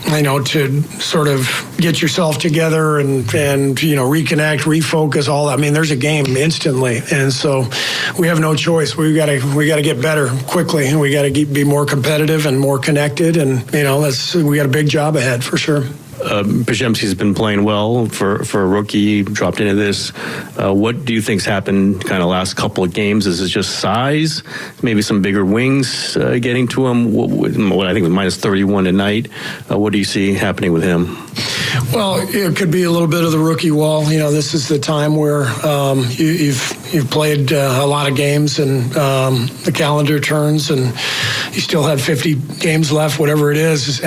sort of get yourself together and reconnect, refocus, all that. I mean, there's a game instantly, and so we have no choice. We got to get better quickly, and we got to be more competitive and more connected, and we got a big job ahead for sure. Podziemski's been playing well for a rookie, dropped into this. What do you think's happened kind of last couple of games? Is it just size? Maybe some bigger wings getting to him? What I think was minus 31 tonight. What do you see happening with him? Well, it could be a little bit of the rookie wall. This is the time where you've played a lot of games, and the calendar turns, and you still have 50 games left, whatever it is.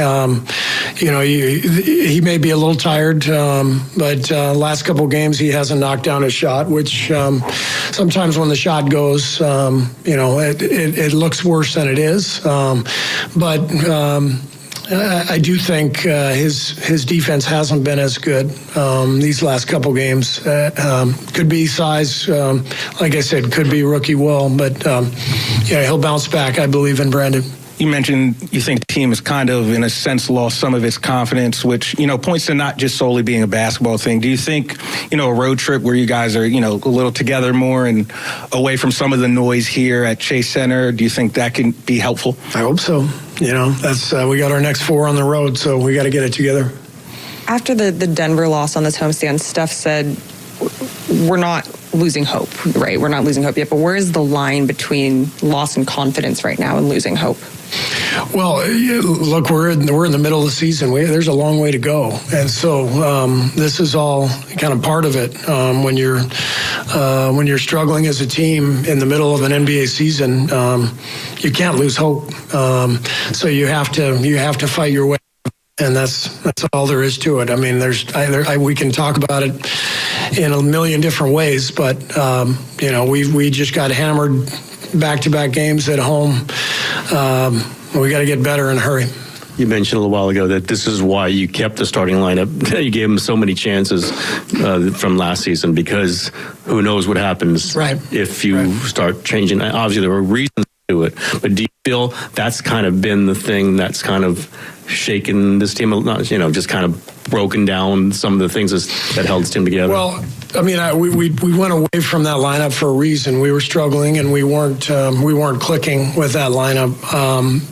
He may be a little tired, but last couple games he hasn't knocked down a shot, which sometimes when the shot goes, it looks worse than it is. I do think his defense hasn't been as good these last couple games. Could be size, like I said, could be rookie wall, but he'll bounce back. I believe in Brandon. You mentioned you think the team has kind of, in a sense, lost some of its confidence, which, points to not just solely being a basketball thing. Do you think, a road trip where you guys are, a little together more and away from some of the noise here at Chase Center, do you think that can be helpful? I hope so. That's we got our next 4 on the road, so we got to get it together. After the Denver loss on this homestand, Steph said, we're not losing hope, right? We're not losing hope yet, but where is the line between loss and confidence right now and losing hope? Well, look, we're in the middle of the season. There's a long way to go, and so this is all kind of part of it. When you're struggling as a team in the middle of an NBA season, you can't lose hope. So you have to fight your way, and that's all there is to it. I mean, we can talk about it in a million different ways, but we just got hammered back-to-back games at home. We got to get better in a hurry. You mentioned a little while ago that this is why you kept the starting lineup. You gave them so many chances from last season, because who knows what happens if you start changing. Obviously, there were reasons to it, but do you feel that's kind of been the thing that's kind of shaken this team, just kind of broken down some of the things that held this team together? Well, I mean, we went away from that lineup for a reason. We were struggling, and we weren't clicking with that lineup.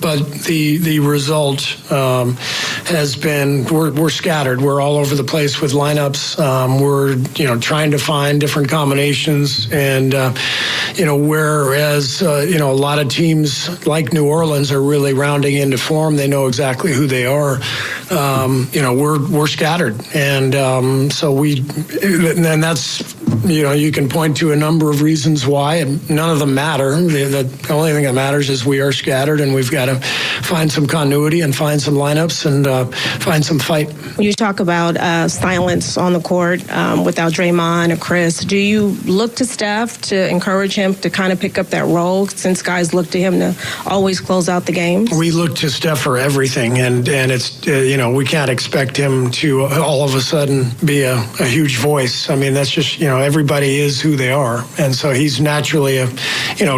But the result has been we're scattered. We're all over the place with lineups. We're trying to find different combinations, and whereas a lot of teams like New Orleans are really rounding into form. They know exactly who they are. We're scattered, and and that's you can point to a number of reasons why, and none of them matter. The only thing that matters is we are scattered, and we've got to find some continuity and find some lineups and find some fight. You talk about silence on the court without Draymond or Chris. Do you look to Steph to encourage him to kind of pick up that role, since guys look to him to always close out the games? We look to Steph for everything, and it's we can't expect him to all of a sudden be a huge voice. I mean, that's just everybody is who they are, and so he's naturally a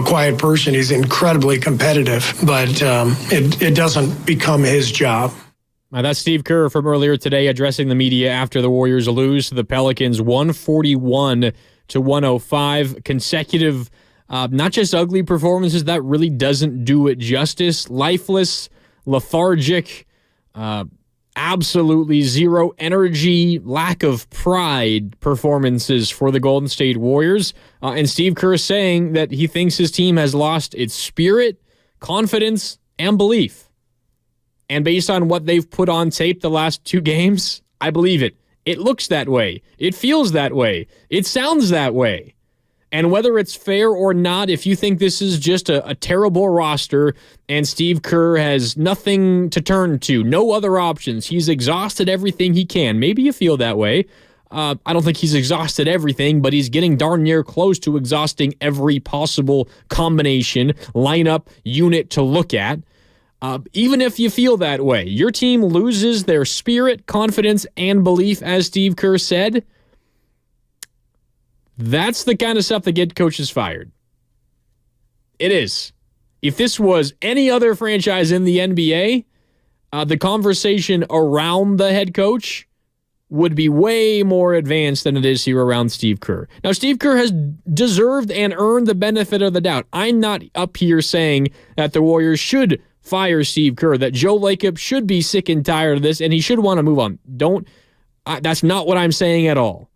quiet person. He's incredibly competitive, but it doesn't become his job. That's Steve Kerr from earlier today addressing the media after the Warriors lose to the Pelicans 141-105. Consecutive, not just ugly performances, that really doesn't do it justice. Lifeless, lethargic, absolutely zero energy, lack of pride performances for the Golden State Warriors. And Steve Kerr saying that he thinks his team has lost its spirit, confidence, and belief. And based on what they've put on tape the last 2 games, I believe it. It looks that way. It feels that way. It sounds that way. And whether it's fair or not, if you think this is just a terrible roster and Steve Kerr has nothing to turn to, no other options, he's exhausted everything he can. Maybe you feel that way. I don't think he's exhausted everything, but he's getting darn near close to exhausting every possible combination, lineup, unit to look at. Even if you feel that way, your team loses their spirit, confidence, and belief, as Steve Kerr said. That's the kind of stuff that gets coaches fired. It is. If this was any other franchise in the NBA, the conversation around the head coach would be way more advanced than it is here around Steve Kerr. Now, Steve Kerr has deserved and earned the benefit of the doubt. I'm not up here saying that the Warriors should fire Steve Kerr, that Joe Lacob should be sick and tired of this, and he should want to move on. That's not what I'm saying at all.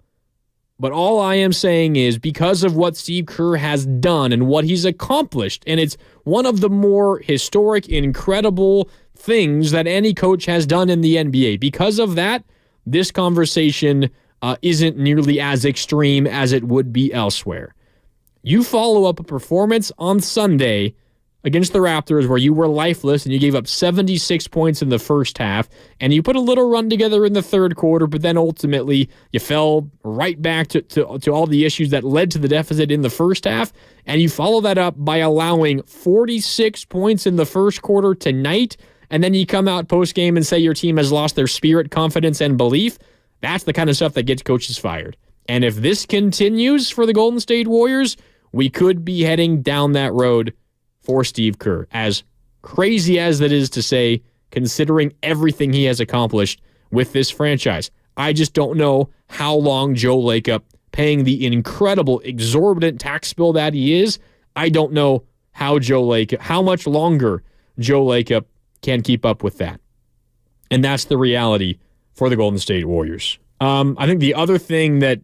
But all I am saying is because of what Steve Kerr has done and what he's accomplished, and it's one of the more historic, incredible things that any coach has done in the NBA. Because of that, this conversation isn't nearly as extreme as it would be elsewhere. You follow up a performance on Sunday against the Raptors where you were lifeless and you gave up 76 points in the first half, and you put a little run together in the third quarter, but then ultimately you fell right back to all the issues that led to the deficit in the first half, and you follow that up by allowing 46 points in the first quarter tonight, and then you come out post-game and say your team has lost their spirit, confidence, and belief. That's the kind of stuff that gets coaches fired. And if this continues for the Golden State Warriors, we could be heading down that road for Steve Kerr. As crazy as that is to say, considering everything he has accomplished with this franchise. I just don't know how long Joe Lacob, paying the incredible, exorbitant tax bill that he is, I don't know how much longer Joe Lacob can keep up with that. And that's the reality for the Golden State Warriors. I think the other thing that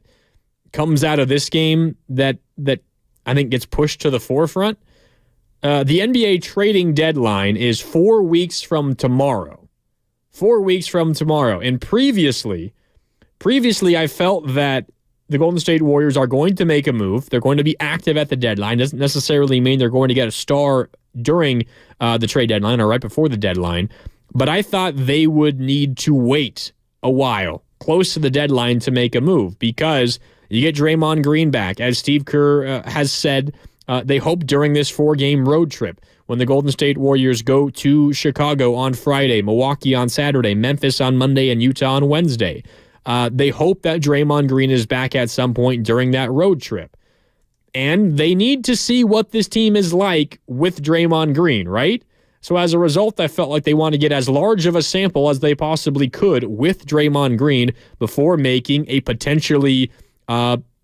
comes out of this game that I think gets pushed to the forefront, the NBA trading deadline is 4 weeks from tomorrow. 4 weeks from tomorrow. And previously I felt that the Golden State Warriors are going to make a move. They're going to be active at the deadline. Doesn't necessarily mean they're going to get a star during the trade deadline or right before the deadline. But I thought they would need to wait a while, close to the deadline, to make a move because you get Draymond Green back. As Steve Kerr has said, they hope during this 4-game road trip when the Golden State Warriors go to Chicago on Friday, Milwaukee on Saturday, Memphis on Monday, and Utah on Wednesday. They hope that Draymond Green is back at some point during that road trip. And they need to see what this team is like with Draymond Green, right? So as a result, I felt like they want to get as large of a sample as they possibly could with Draymond Green before making a potentially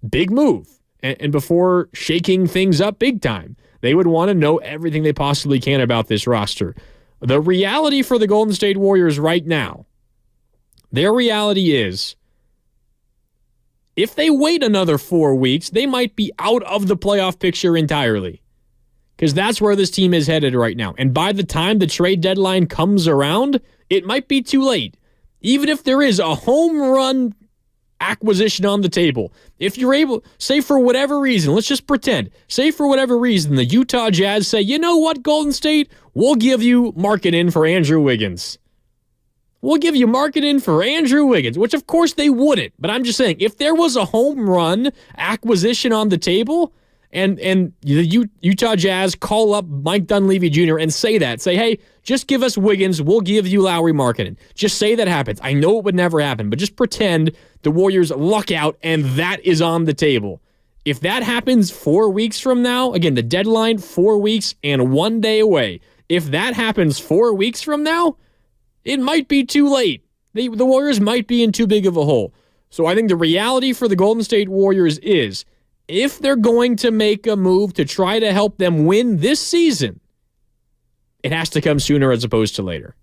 big move and before shaking things up big time. They would want to know everything they possibly can about this roster. The reality for the Golden State Warriors right now, their reality is if they wait another 4 weeks, they might be out of the playoff picture entirely. Because that's where this team is headed right now. And by the time the trade deadline comes around, it might be too late. Even if there is a home run acquisition on the table, if you're able, say for whatever reason, let's just pretend, say for whatever reason, the Utah Jazz say, you know what, Golden State, we'll give you marketing for Andrew Wiggins. We'll give you marketing for Andrew Wiggins, which of course they wouldn't. But I'm just saying, if there was a home run acquisition on the table, and the Utah Jazz call up Mike Dunleavy Jr. and say, hey, just give us Wiggins, we'll give you Lowry marketing. Just say that happens. I know it would never happen, but just pretend the Warriors luck out and that is on the table. If that happens 4 weeks from now, again, the deadline 4 weeks and 1 day away. If that happens 4 weeks from now, it might be too late. The Warriors might be in too big of a hole. So I think the reality for the Golden State Warriors is, if they're going to make a move to try to help them win this season, it has to come sooner as opposed to later.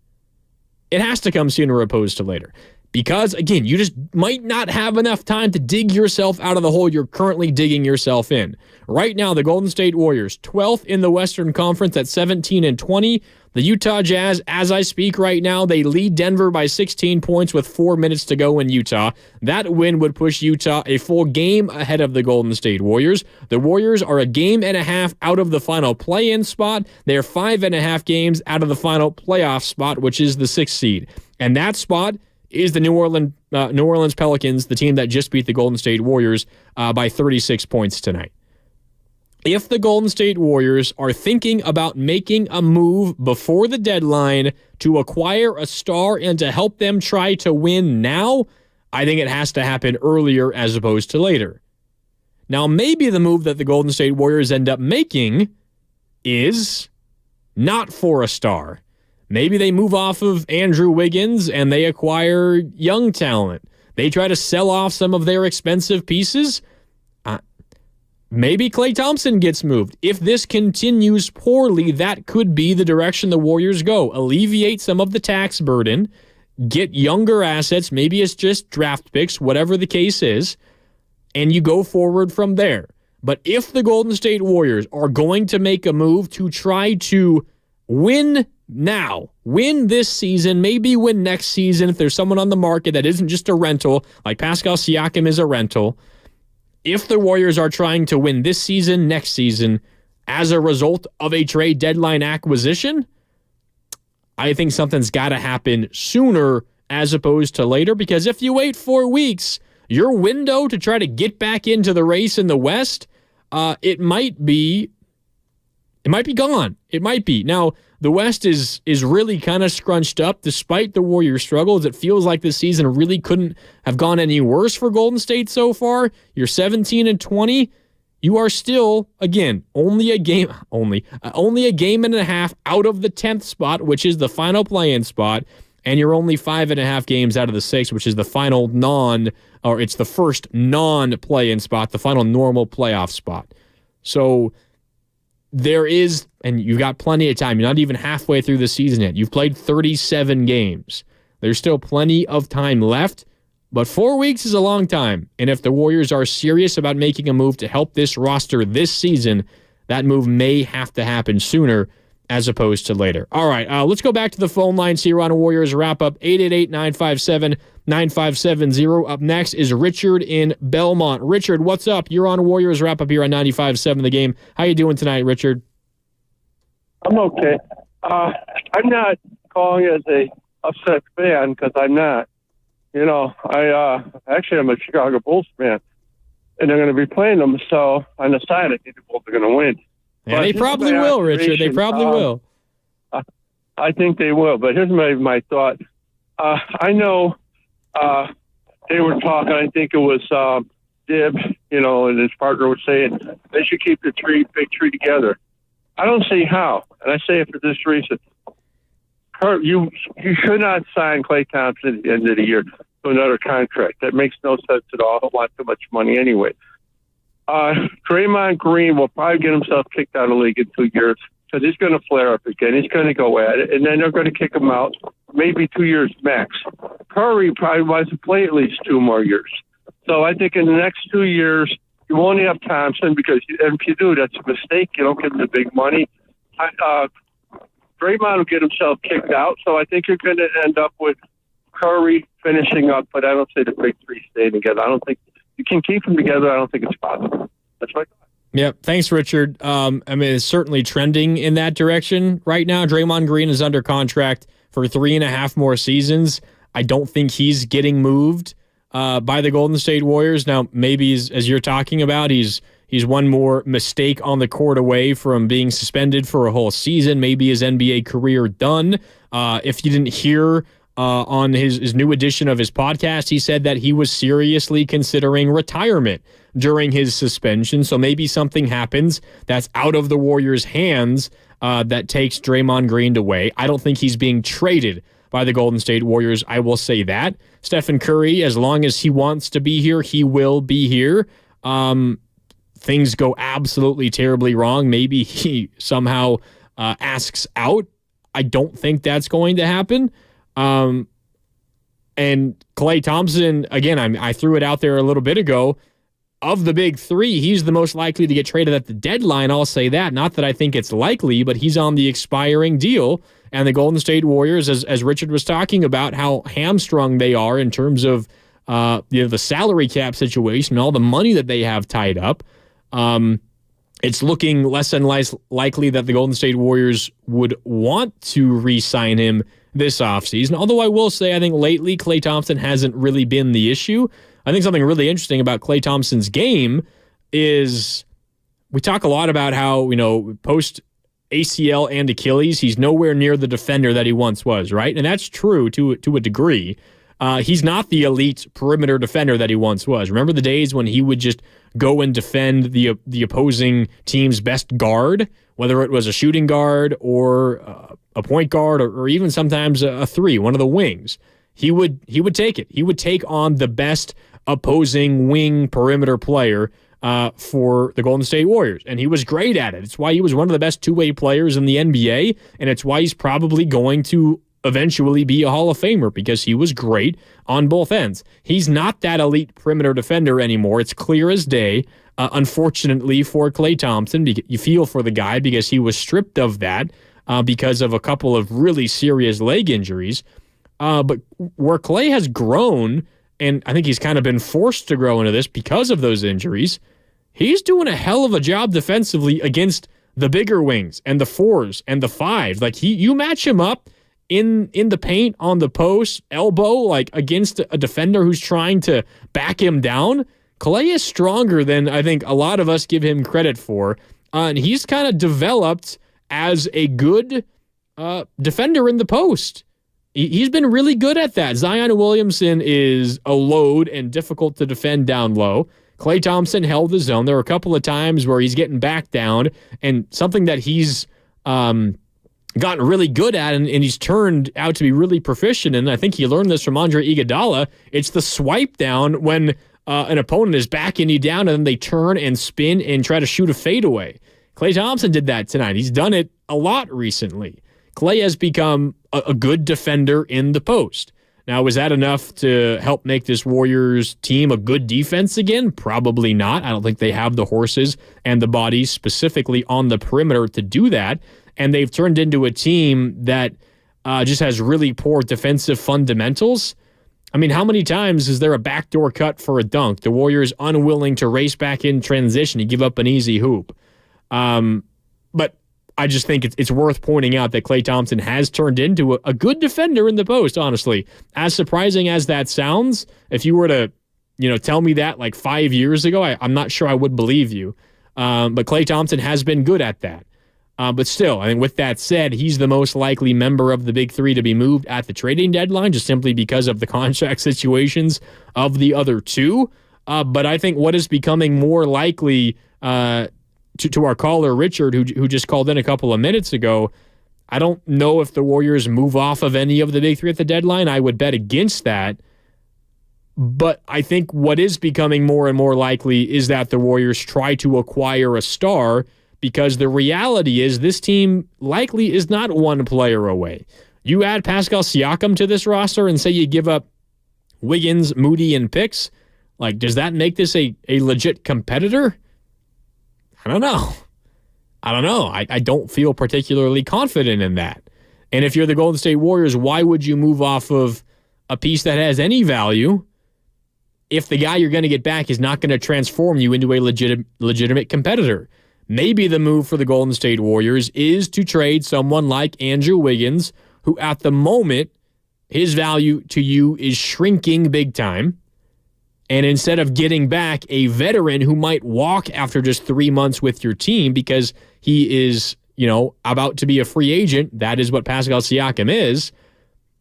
It has to come sooner as opposed to later. Because, again, you just might not have enough time to dig yourself out of the hole you're currently digging yourself in. Right now, the Golden State Warriors, 12th in the Western Conference at 17-20. The Utah Jazz, as I speak right now, they lead Denver by 16 points with 4 minutes to go in Utah. That win would push Utah a full game ahead of the Golden State Warriors. The Warriors are a game and a half out of the final play-in spot. They're 5.5 games out of the final playoff spot, which is the 6th seed. And that spot is the New Orleans Pelicans, the team that just beat the Golden State Warriors by 36 points tonight. If the Golden State Warriors are thinking about making a move before the deadline to acquire a star and to help them try to win now, I think it has to happen earlier as opposed to later. Now, maybe the move that the Golden State Warriors end up making is not for a star. Maybe they move off of Andrew Wiggins and they acquire young talent. they try to sell off some of their expensive pieces. Maybe Klay Thompson gets moved. If this continues poorly, that could be the direction the Warriors go. Alleviate some of the tax burden, get younger assets, maybe it's just draft picks, whatever the case is, and you go forward from there. But if the Golden State Warriors are going to make a move to try to win now, win this season, maybe win next season, if there's someone on the market that isn't just a rental, like Pascal Siakam is a rental, if the Warriors are trying to win this season, next season, as a result of a trade deadline acquisition, I think something's got to happen sooner as opposed to later, because if you wait 4 weeks, your window to try to get back into the race in the West, it might be gone. It might be. Now, the West is really kind of scrunched up despite the Warriors' struggles. It feels like this season really couldn't have gone any worse for Golden State so far. You're 17-20. You are still, again, only a game and a half out of the 10th spot, which is the final play-in spot, and you're only 5.5 games out of the 6th, which is the final it's the first non-play-in spot, the final normal playoff spot. So there is, and you've got plenty of time. You're not even halfway through the season yet. You've played 37 games. There's still plenty of time left, but 4 weeks is a long time. And if the Warriors are serious about making a move to help this roster this season, that move may have to happen sooner as opposed to later. All right, let's go back to the phone lines here on Warriors Wrap-Up, 888-957-9570. Up next is Richard in Belmont. Richard, what's up? You're on Warriors Wrap-Up here on 95.7 The Game. How you doing tonight, Richard? I'm okay. I'm not calling as a upset fan because I'm not. You know, I'm a Chicago Bulls fan, and they're going to be playing them. So on the side, I think the Bulls are going to win. Yeah, they probably will, Richard. They probably will. I think they will. But here's my thought. I know they were talking. I think it was Dib, and his partner was saying they should keep the big tree together. I don't see how, and I say it for this reason. Kerr, you should not sign Klay Thompson at the end of the year to another contract. That makes no sense at all. I don't want too much money anyway. Draymond Green will probably get himself kicked out of the league in 2 years because he's going to flare up again. He's going to go at it, and then they're going to kick him out, maybe 2 years max. Curry probably wants to play at least 2 more years. So I think in the next 2 years, you won't have Thompson because if you do, that's a mistake. You don't give him the big money. Draymond will get himself kicked out, so I think you're going to end up with Curry finishing up, but I don't say the big three stay together. I don't think you can keep them together. I don't think it's possible. That's my thought. Yep. Thanks, Richard. It's certainly trending in that direction right now. Draymond Green is under contract for 3.5 more seasons. I don't think he's getting moved by the Golden State Warriors. Now, maybe as you're talking about, he's one more mistake on the court away from being suspended for a whole season. Maybe his NBA career done. If you didn't hear on his new edition of his podcast, he said that he was seriously considering retirement during his suspension. So maybe something happens that's out of the Warriors' hands that takes Draymond Green away. I don't think he's being traded by the Golden State Warriors. I will say that. Stephen Curry, as long as he wants to be here, he will be here. Things go absolutely terribly wrong. Maybe he somehow asks out. I don't think that's going to happen. And Klay Thompson, again, I threw it out there a little bit ago. Of the big three, he's the most likely to get traded at the deadline. I'll say that. Not that I think it's likely, but he's on the expiring deal. And the Golden State Warriors, as Richard was talking about, how hamstrung they are in terms of the salary cap situation, all the money that they have tied up. It's looking less and less likely that the Golden State Warriors would want to re-sign him this offseason. Although I will say, I think lately Klay Thompson hasn't really been the issue. I think something really interesting about Klay Thompson's game is we talk a lot about how, post ACL and Achilles, he's nowhere near the defender that he once was, right? And that's true to a degree. He's not the elite perimeter defender that he once was. Remember the days when he would just go and defend the opposing team's best guard, whether it was a shooting guard or a point guard or even sometimes a three, one of the wings. he would take it. He would take on the best opposing wing perimeter player for the Golden State Warriors, and he was great at it. It's why he was one of the best two-way players in the NBA, and it's why he's probably going to eventually be a Hall of Famer, because he was great on both ends. He's not that elite perimeter defender anymore. It's clear as day. Unfortunately for Klay Thompson, you feel for the guy because he was stripped of that because of a couple of really serious leg injuries. But where Klay has grown, and I think he's kind of been forced to grow into this because of those injuries, he's doing a hell of a job defensively against the bigger wings and the fours and the fives. Like, you match him up in the paint, on the post, elbow, like against a defender who's trying to back him down. Klay is stronger than I think a lot of us give him credit for. And he's kind of developed as a good defender in the post. He's been really good at that. Zion Williamson is a load and difficult to defend down low. Klay Thompson held his own. There were a couple of times where he's getting back down, and something that he's gotten really good at, and he's turned out to be really proficient in. I think he learned this from Andre Iguodala. It's the swipe down when an opponent is backing you down, and then they turn and spin and try to shoot a fadeaway. Klay Thompson did that tonight. He's done it a lot recently. Klay has become a good defender in the post. Now, was that enough to help make this Warriors team a good defense again? Probably not. I don't think they have the horses and the bodies specifically on the perimeter to do that. And they've turned into a team that just has really poor defensive fundamentals. I mean, how many times is there a backdoor cut for a dunk? The Warriors unwilling to race back in transition. You give up an easy hoop. But I just think it's worth pointing out that Klay Thompson has turned into a good defender in the post, honestly. As surprising as that sounds, if you were to tell me that like 5 years ago, I'm not sure I would believe you. But Klay Thompson has been good at that. But still, I think with that said, he's the most likely member of the big three to be moved at the trading deadline, just simply because of the contract situations of the other two. But I think what is becoming more likely to our caller, Richard, who just called in a couple of minutes ago, I don't know if the Warriors move off of any of the big three at the deadline. I would bet against that. But I think what is becoming more and more likely is that the Warriors try to acquire a star, because the reality is this team likely is not one player away. You add Pascal Siakam to this roster and say you give up Wiggins, Moody, and picks, like, does that make this a legit competitor? I don't know. I don't feel particularly confident in that. And if you're the Golden State Warriors, why would you move off of a piece that has any value if the guy you're going to get back is not going to transform you into a legitimate competitor? Maybe the move for the Golden State Warriors is to trade someone like Andrew Wiggins, who at the moment, his value to you is shrinking big time. And instead of getting back a veteran who might walk after just 3 months with your team because he is, about to be a free agent, that is what Pascal Siakam is,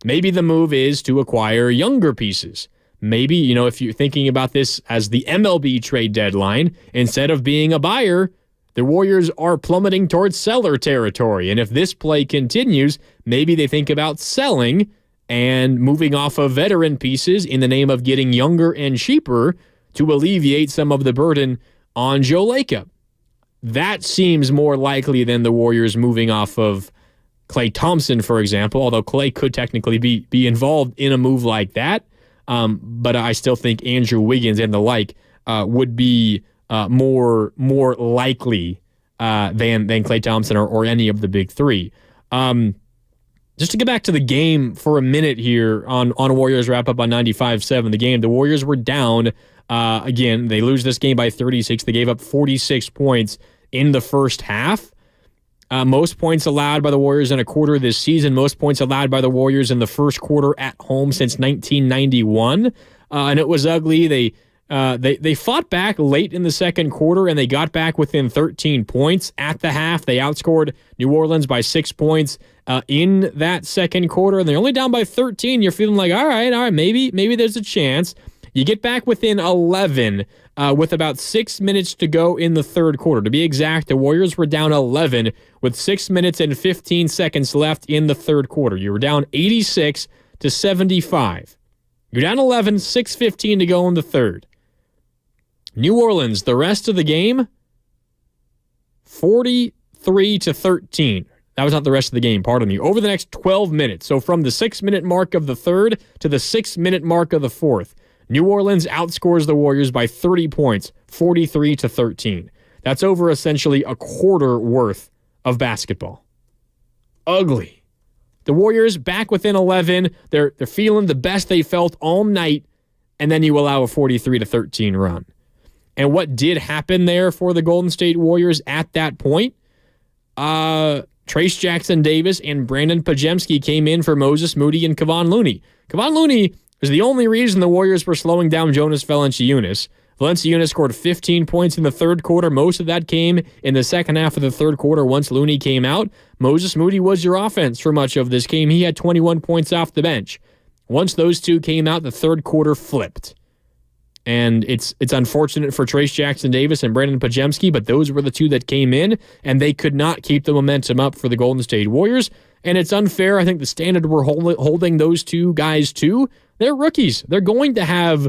maybe the move is to acquire younger pieces. Maybe, if you're thinking about this as the MLB trade deadline, instead of being a buyer, the Warriors are plummeting towards seller territory. And if this play continues, maybe they think about selling and moving off of veteran pieces in the name of getting younger and cheaper to alleviate some of the burden on Joe Lacob. That seems more likely than the Warriors moving off of Klay Thompson, for example, although Klay could technically be involved in a move like that. But I still think Andrew Wiggins and the like would be more likely than Klay Thompson or any of the big three. Just to get back to the game for a minute here on Warriors wrap up on 95-7 the game. The Warriors were down again. They lose this game by 36. They gave up 46 points in the first half. Most points allowed by the Warriors in a quarter this season. Most points allowed by the Warriors in the first quarter at home since 1991. And it was ugly. They fought back late in the second quarter, and they got back within 13 points at the half. They outscored New Orleans by 6 points in that second quarter, and they're only down by 13. You're feeling like, all right, maybe there's a chance. You get back within 11 with about 6 minutes to go in the third quarter. To be exact, the Warriors were down 11 with 6 minutes and 15 seconds left in the third quarter. You were down 86-74 to 75. You're down 11, 6:15 to go in the third. New Orleans, the rest of the game, 43 to 13. That was not the rest of the game, pardon me. Over the next 12 minutes, so from the 6-minute mark of the third to the 6-minute mark of the fourth, New Orleans outscores the Warriors by 30 points, 43 to 13. That's over essentially a quarter worth of basketball. Ugly. The Warriors back within 11. They're feeling the best they felt all night, and then you allow a 43 to 13 run. And what did happen there for the Golden State Warriors at that point? Trace Jackson-Davis and Brandon Pajemski came in for Moses Moody and Kevon Looney. Kevon Looney was the only reason the Warriors were slowing down Jonas Valanciunas. Valanciunas scored 15 points in the third quarter. Most of that came in the second half of the third quarter once Looney came out. Moses Moody was your offense for much of this game. He had 21 points off the bench. Once those two came out, the third quarter flipped. And it's unfortunate for Trace Jackson-Davis and Brandon Pajemski, but those were the two that came in, and they could not keep the momentum up for the Golden State Warriors. And it's unfair. I think the standard we're holding those two guys to, they're rookies. They're going to have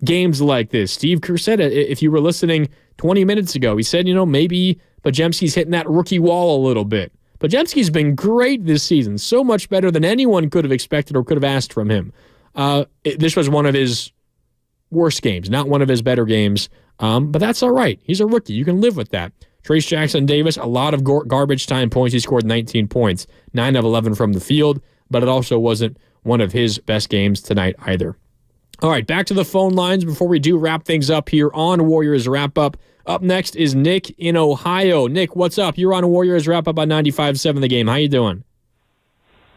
games like this. Steve Kerr said it, if you were listening 20 minutes ago. He said, maybe Pajemski's hitting that rookie wall a little bit. Pajemski's been great this season, so much better than anyone could have expected or could have asked from him. This was one of his worst games, not one of his better games, but that's all right. He's a rookie. You can live with that. Trace Jackson-Davis, a lot of garbage time points. He scored 19 points, 9 of 11 from the field, but it also wasn't one of his best games tonight either. All right, back to the phone lines before we do wrap things up here on Warriors Wrap Up. Up next is Nick in Ohio. Nick, what's up? You're on Warriors Wrap Up on 95.7 The Game. How you doing?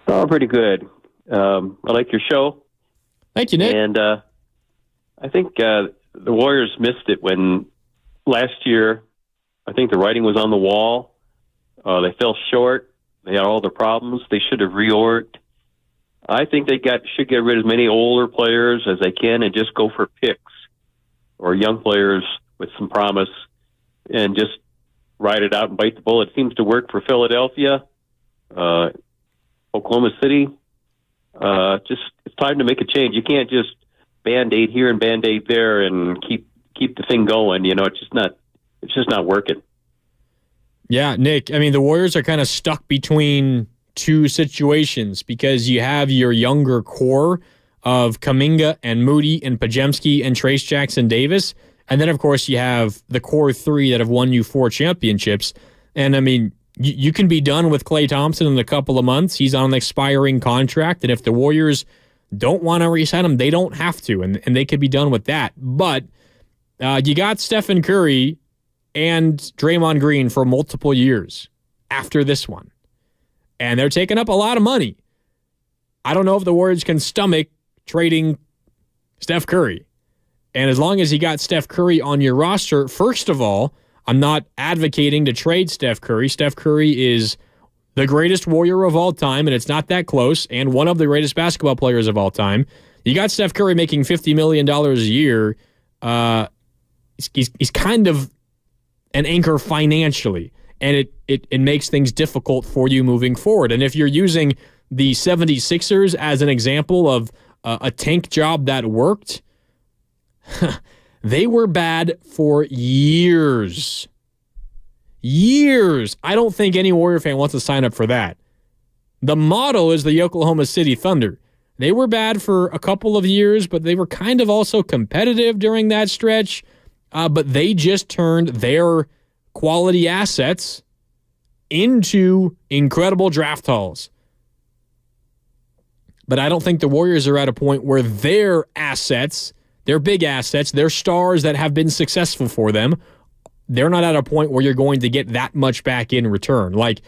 Oh, pretty good. I like your show. Thank you, Nick. And I think the Warriors missed it when last year, I think the writing was on the wall. They fell short. They had all the problems. They should have reorged. I think they should get rid of as many older players as they can and just go for picks or young players with some promise and just ride it out and bite the bullet. It seems to work for Philadelphia, Oklahoma City. It's time to make a change. You can't just Band-Aid here and Band-Aid there and keep the thing going. It's just not working. Yeah, Nick, the Warriors are kind of stuck between two situations because you have your younger core of Kuminga and Moody and Pajemski and Trace Jackson-Davis. And then, of course, you have the core three that have won you 4 championships. And, you can be done with Klay Thompson in a couple of months. He's on an expiring contract. And if the Warriors don't want to re-sign him, they don't have to. And they could be done with that. But you got Stephen Curry and Draymond Green for multiple years after this one. And they're taking up a lot of money. I don't know if the Warriors can stomach trading Steph Curry. And as long as you got Steph Curry on your roster, first of all, I'm not advocating to trade Steph Curry. Steph Curry is the greatest Warrior of all time, and it's not that close, and one of the greatest basketball players of all time. You got Steph Curry making $50 million a year. He's kind of an anchor financially, and it makes things difficult for you moving forward. And if you're using the 76ers as an example of a tank job that worked, they were bad for years. Years. I don't think any Warrior fan wants to sign up for that. The model is the Oklahoma City Thunder. They were bad for a couple of years, but they were kind of also competitive during that stretch. But they just turned their quality assets into incredible draft hauls. But I don't think the Warriors are at a point where their assets, their big assets, their stars that have been successful for them, they're not at a point where you're going to get that much back in return. Like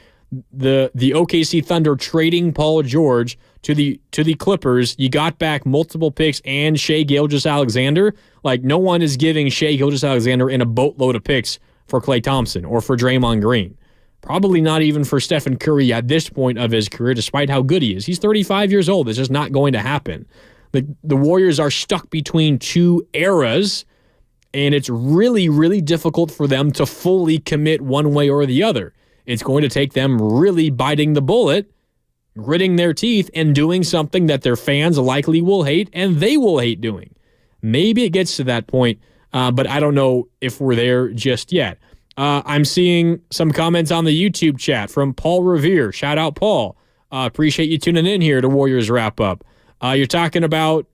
the OKC Thunder trading Paul George to the Clippers, you got back multiple picks and Shai Gilgeous-Alexander. Like, no one is giving Shai Gilgeous-Alexander in a boatload of picks for Klay Thompson or for Draymond Green. Probably not even for Stephen Curry at this point of his career, despite how good he is. He's 35 years old. It's just not going to happen. The Warriors are stuck between two eras, and it's really, really difficult for them to fully commit one way or the other. It's going to take them really biting the bullet, gritting their teeth and doing something that their fans likely will hate and they will hate doing. Maybe it gets to that point, but I don't know if we're there just yet. I'm seeing some comments on the YouTube chat from Paul Revere. Shout out, Paul. Appreciate you tuning in here to Warriors Wrap Up. You're talking about,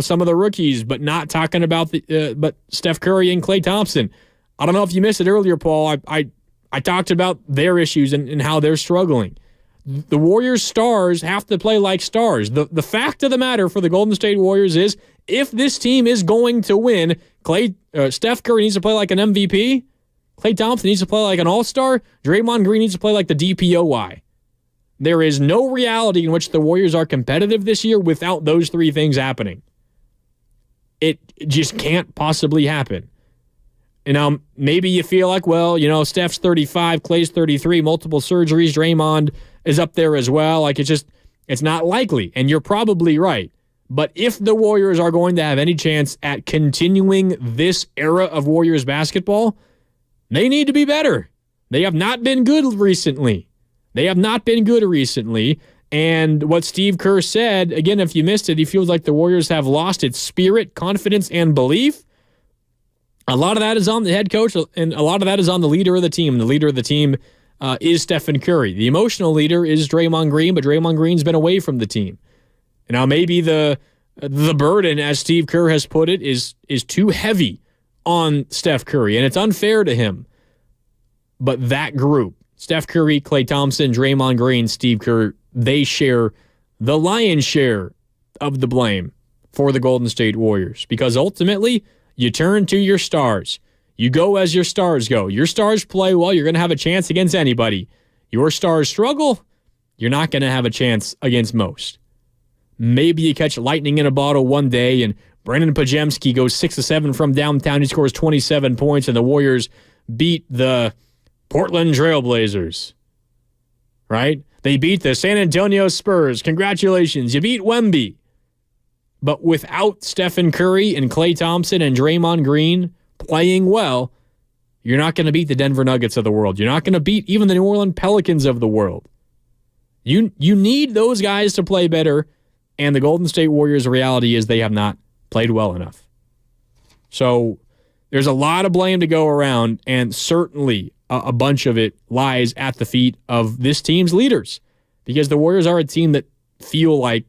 some of the rookies, but not talking about but Steph Curry and Klay Thompson. I don't know if you missed it earlier, Paul. I talked about their issues and how they're struggling. The Warriors stars have to play like stars. The fact of the matter for the Golden State Warriors is if this team is going to win, Steph Curry needs to play like an MVP. Klay Thompson needs to play like an all-star. Draymond Green needs to play like the DPOY. There is no reality in which the Warriors are competitive this year without those three things happening. It just can't possibly happen. And maybe you feel like, Steph's 35, Klay's 33, multiple surgeries, Draymond is up there as well. Like, it's not likely, and you're probably right. But if the Warriors are going to have any chance at continuing this era of Warriors basketball, they need to be better. They have not been good recently. And what Steve Kerr said, again, if you missed it, he feels like the Warriors have lost its spirit, confidence, and belief. A lot of that is on the head coach, and a lot of that is on the leader of the team. The leader of the team is Stephen Curry. The emotional leader is Draymond Green, but Draymond Green's been away from the team. Now, maybe the burden, as Steve Kerr has put it, is too heavy on Steph Curry, and it's unfair to him. But that group, Steph Curry, Klay Thompson, Draymond Green, Steve Kerr, they share the lion's share of the blame for the Golden State Warriors. Because ultimately, you turn to your stars. You go as your stars go. Your stars play well, you're going to have a chance against anybody. Your stars struggle, you're not going to have a chance against most. Maybe you catch lightning in a bottle one day and Brandon Pajemski goes 6-7 from downtown. He scores 27 points, and the Warriors beat the Portland Trailblazers. Right? They beat the San Antonio Spurs. Congratulations. You beat Wemby. But without Stephen Curry and Klay Thompson and Draymond Green playing well, you're not going to beat the Denver Nuggets of the world. You're not going to beat even the New Orleans Pelicans of the world. You need those guys to play better, and the Golden State Warriors' reality is they have not played well enough. So there's a lot of blame to go around, and certainly a bunch of it lies at the feet of this team's leaders, because the Warriors are a team that feel like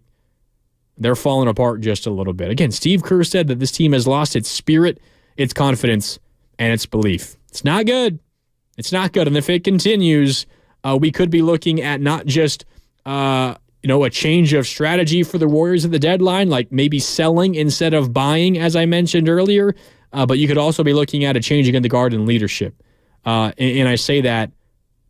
they're falling apart just a little bit. Again, Steve Kerr said that this team has lost its spirit, its confidence, and its belief. It's not good. It's not good. And if it continues, we could be looking at not just a change of strategy for the Warriors at the deadline, like maybe selling instead of buying, as I mentioned earlier, but you could also be looking at a changing in the guard and leadership. And I say that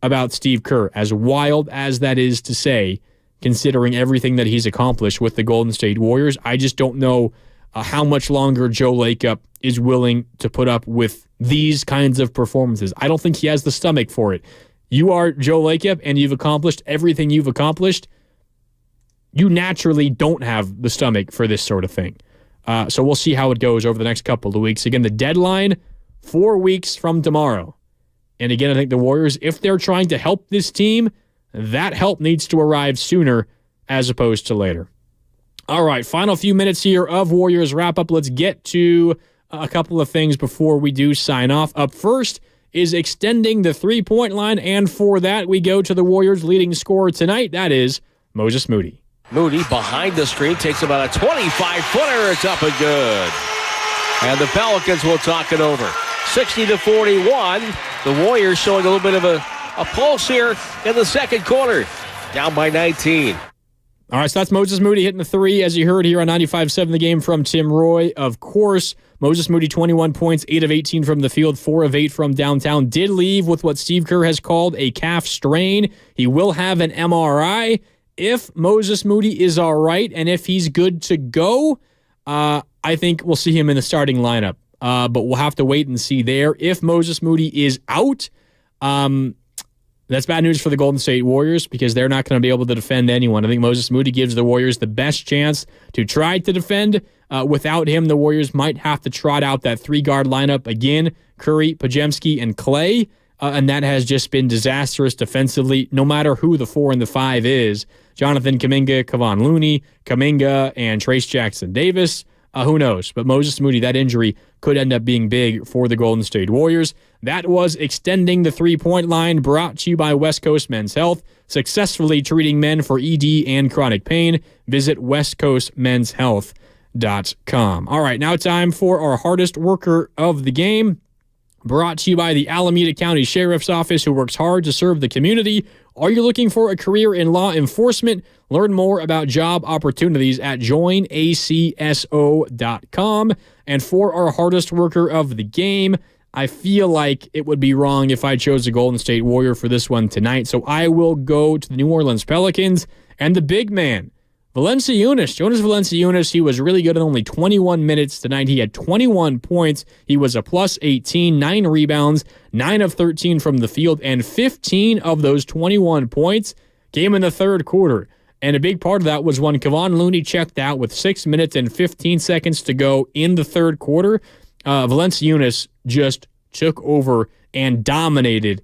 about Steve Kerr, as wild as that is to say, considering everything that he's accomplished with the Golden State Warriors. I just don't know how much longer Joe Lacob is willing to put up with these kinds of performances. I don't think he has the stomach for it. You are Joe Lacob, and you've accomplished everything you've accomplished. You naturally don't have the stomach for this sort of thing. So we'll see how it goes over the next couple of weeks. Again, the deadline, 4 weeks from tomorrow. And again, I think the Warriors, if they're trying to help this team, that help needs to arrive sooner as opposed to later. All right, final few minutes here of Warriors Wrap-Up. Let's get to a couple of things before we do sign off. Up first is extending the three-point line, and for that, we go to the Warriors' leading scorer tonight. That is Moses Moody. Moody behind the screen takes about a 25-footer. It's up and good. And the Pelicans will talk it over. 60-41. The Warriors showing a little bit of a pulse here in the second quarter. Down by 19. All right, so that's Moses Moody hitting the three, as you heard here on 95.7 The Game from Tim Roy. Of course, Moses Moody, 21 points, 8 of 18 from the field, 4 of 8 from downtown. Did leave with what Steve Kerr has called a calf strain. He will have an MRI. If Moses Moody is all right and if he's good to go, I think we'll see him in the starting lineup. But we'll have to wait and see there. If Moses Moody is out, that's bad news for the Golden State Warriors because they're not going to be able to defend anyone. I think Moses Moody gives the Warriors the best chance to try to defend. Without him, the Warriors might have to trot out that three-guard lineup again, Curry, Pajemski, and Klay. and that has just been disastrous defensively, no matter who the 4 and the 5 is. Jonathan Kuminga, Kevon Looney, Kuminga, and Trace Jackson-Davis. Who knows? But Moses Moody, that injury could end up being big for the Golden State Warriors. That was Extending the Three-Point Line, brought to you by West Coast Men's Health, successfully treating men for ED and chronic pain. Visit westcoastmenshealth.com. All right, now time for our hardest worker of the game, brought to you by the Alameda County Sheriff's Office, who works hard to serve the community. Are you looking for a career in law enforcement? Learn more about job opportunities at joinacso.com. And for our hardest worker of the game, I feel like it would be wrong if I chose a Golden State Warrior for this one tonight. So I will go to the New Orleans Pelicans and the big man, Valanciunas. Jonas Valanciunas, he was really good in only 21 minutes tonight. He had 21 points. He was a plus 18, 9 rebounds, 9 of 13 from the field, and 15 of those 21 points came in the third quarter. And a big part of that was when Kevon Looney checked out with 6 minutes and 15 seconds to go in the third quarter. Valanciunas just took over and dominated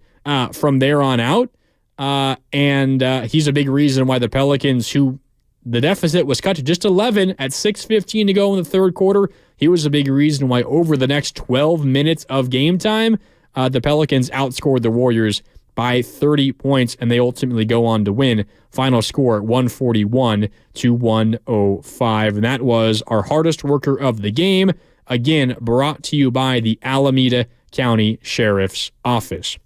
from there on out. And he's a big reason why the Pelicans, who the deficit was cut to just 11 at 6:15 to go in the third quarter, he was a big reason why over the next 12 minutes of game time, the Pelicans outscored the Warriors by 30 points, and they ultimately go on to win. Final score, 141-105. And that was our hardest worker of the game. Again, brought to you by the Alameda County Sheriff's Office.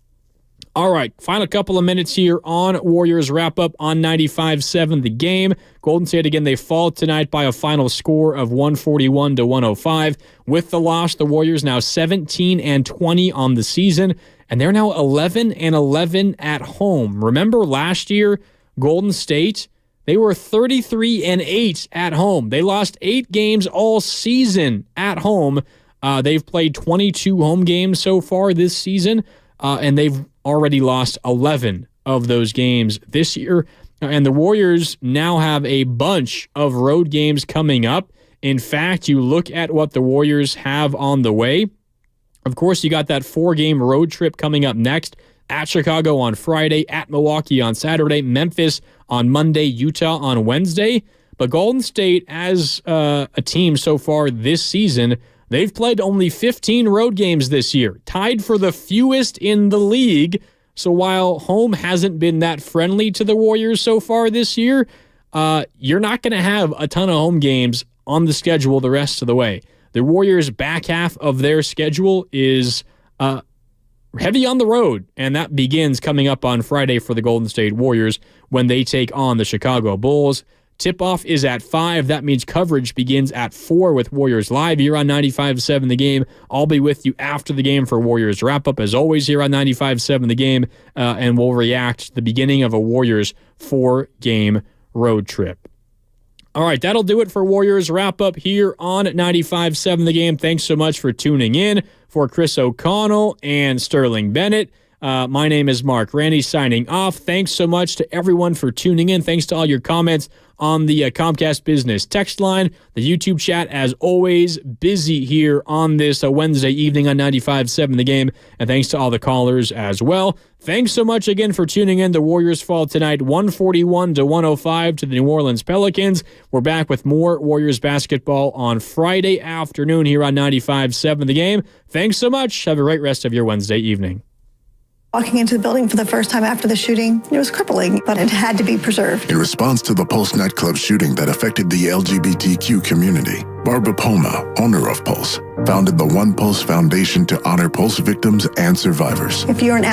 All right, final couple of minutes here on Warriors Wrap-Up on 95.7 The Game. Golden State, again, they fall tonight by a final score of 141-105. With the loss, the Warriors now 17-20 on the season, and they're now 11-11 at home. Remember last year, Golden State, they were 33-8 at home. They lost 8 games all season at home. They've played 22 home games so far this season, and they've already lost 11 of those games this year. And the Warriors now have a bunch of road games coming up. In fact, you look at what the Warriors have on the way. Of course, you got that 4-game road trip coming up next. At Chicago on Friday, at Milwaukee on Saturday, Memphis on Monday, Utah on Wednesday. But Golden State, as a team so far this season, they've played only 15 road games this year, tied for the fewest in the league. So while home hasn't been that friendly to the Warriors so far this year, you're not going to have a ton of home games on the schedule the rest of the way. The Warriors' back half of their schedule is heavy on the road, and that begins coming up on Friday for the Golden State Warriors when they take on the Chicago Bulls. Tip-off is at 5. That means coverage begins at 4 with Warriors Live here on 95.7 The Game. I'll be with you after the game for Warriors Wrap-Up, as always, here on 95.7 The Game, and we'll react to the beginning of a Warriors 4-game road trip. All right, that'll do it for Warriors Wrap-Up here on 95.7 The Game. Thanks so much for tuning in. For Chris O'Connell and Sterling Bennett, my name is Mark Randy signing off. Thanks so much to everyone for tuning in. Thanks to all your comments on the Comcast Business text line. The YouTube chat, as always, busy here on this Wednesday evening on 95.7 The Game. And thanks to all the callers as well. Thanks so much again for tuning in. The Warriors fall tonight 141-105 to the New Orleans Pelicans. We're back with more Warriors basketball on Friday afternoon here on 95.7 The Game. Thanks so much. Have a great rest of your Wednesday evening. Walking into the building for the first time after the shooting, it was crippling, but it had to be preserved. In response to the Pulse nightclub shooting that affected the LGBTQ community, Barbara Poma, owner of Pulse, founded the One Pulse Foundation to honor Pulse victims and survivors. If you're an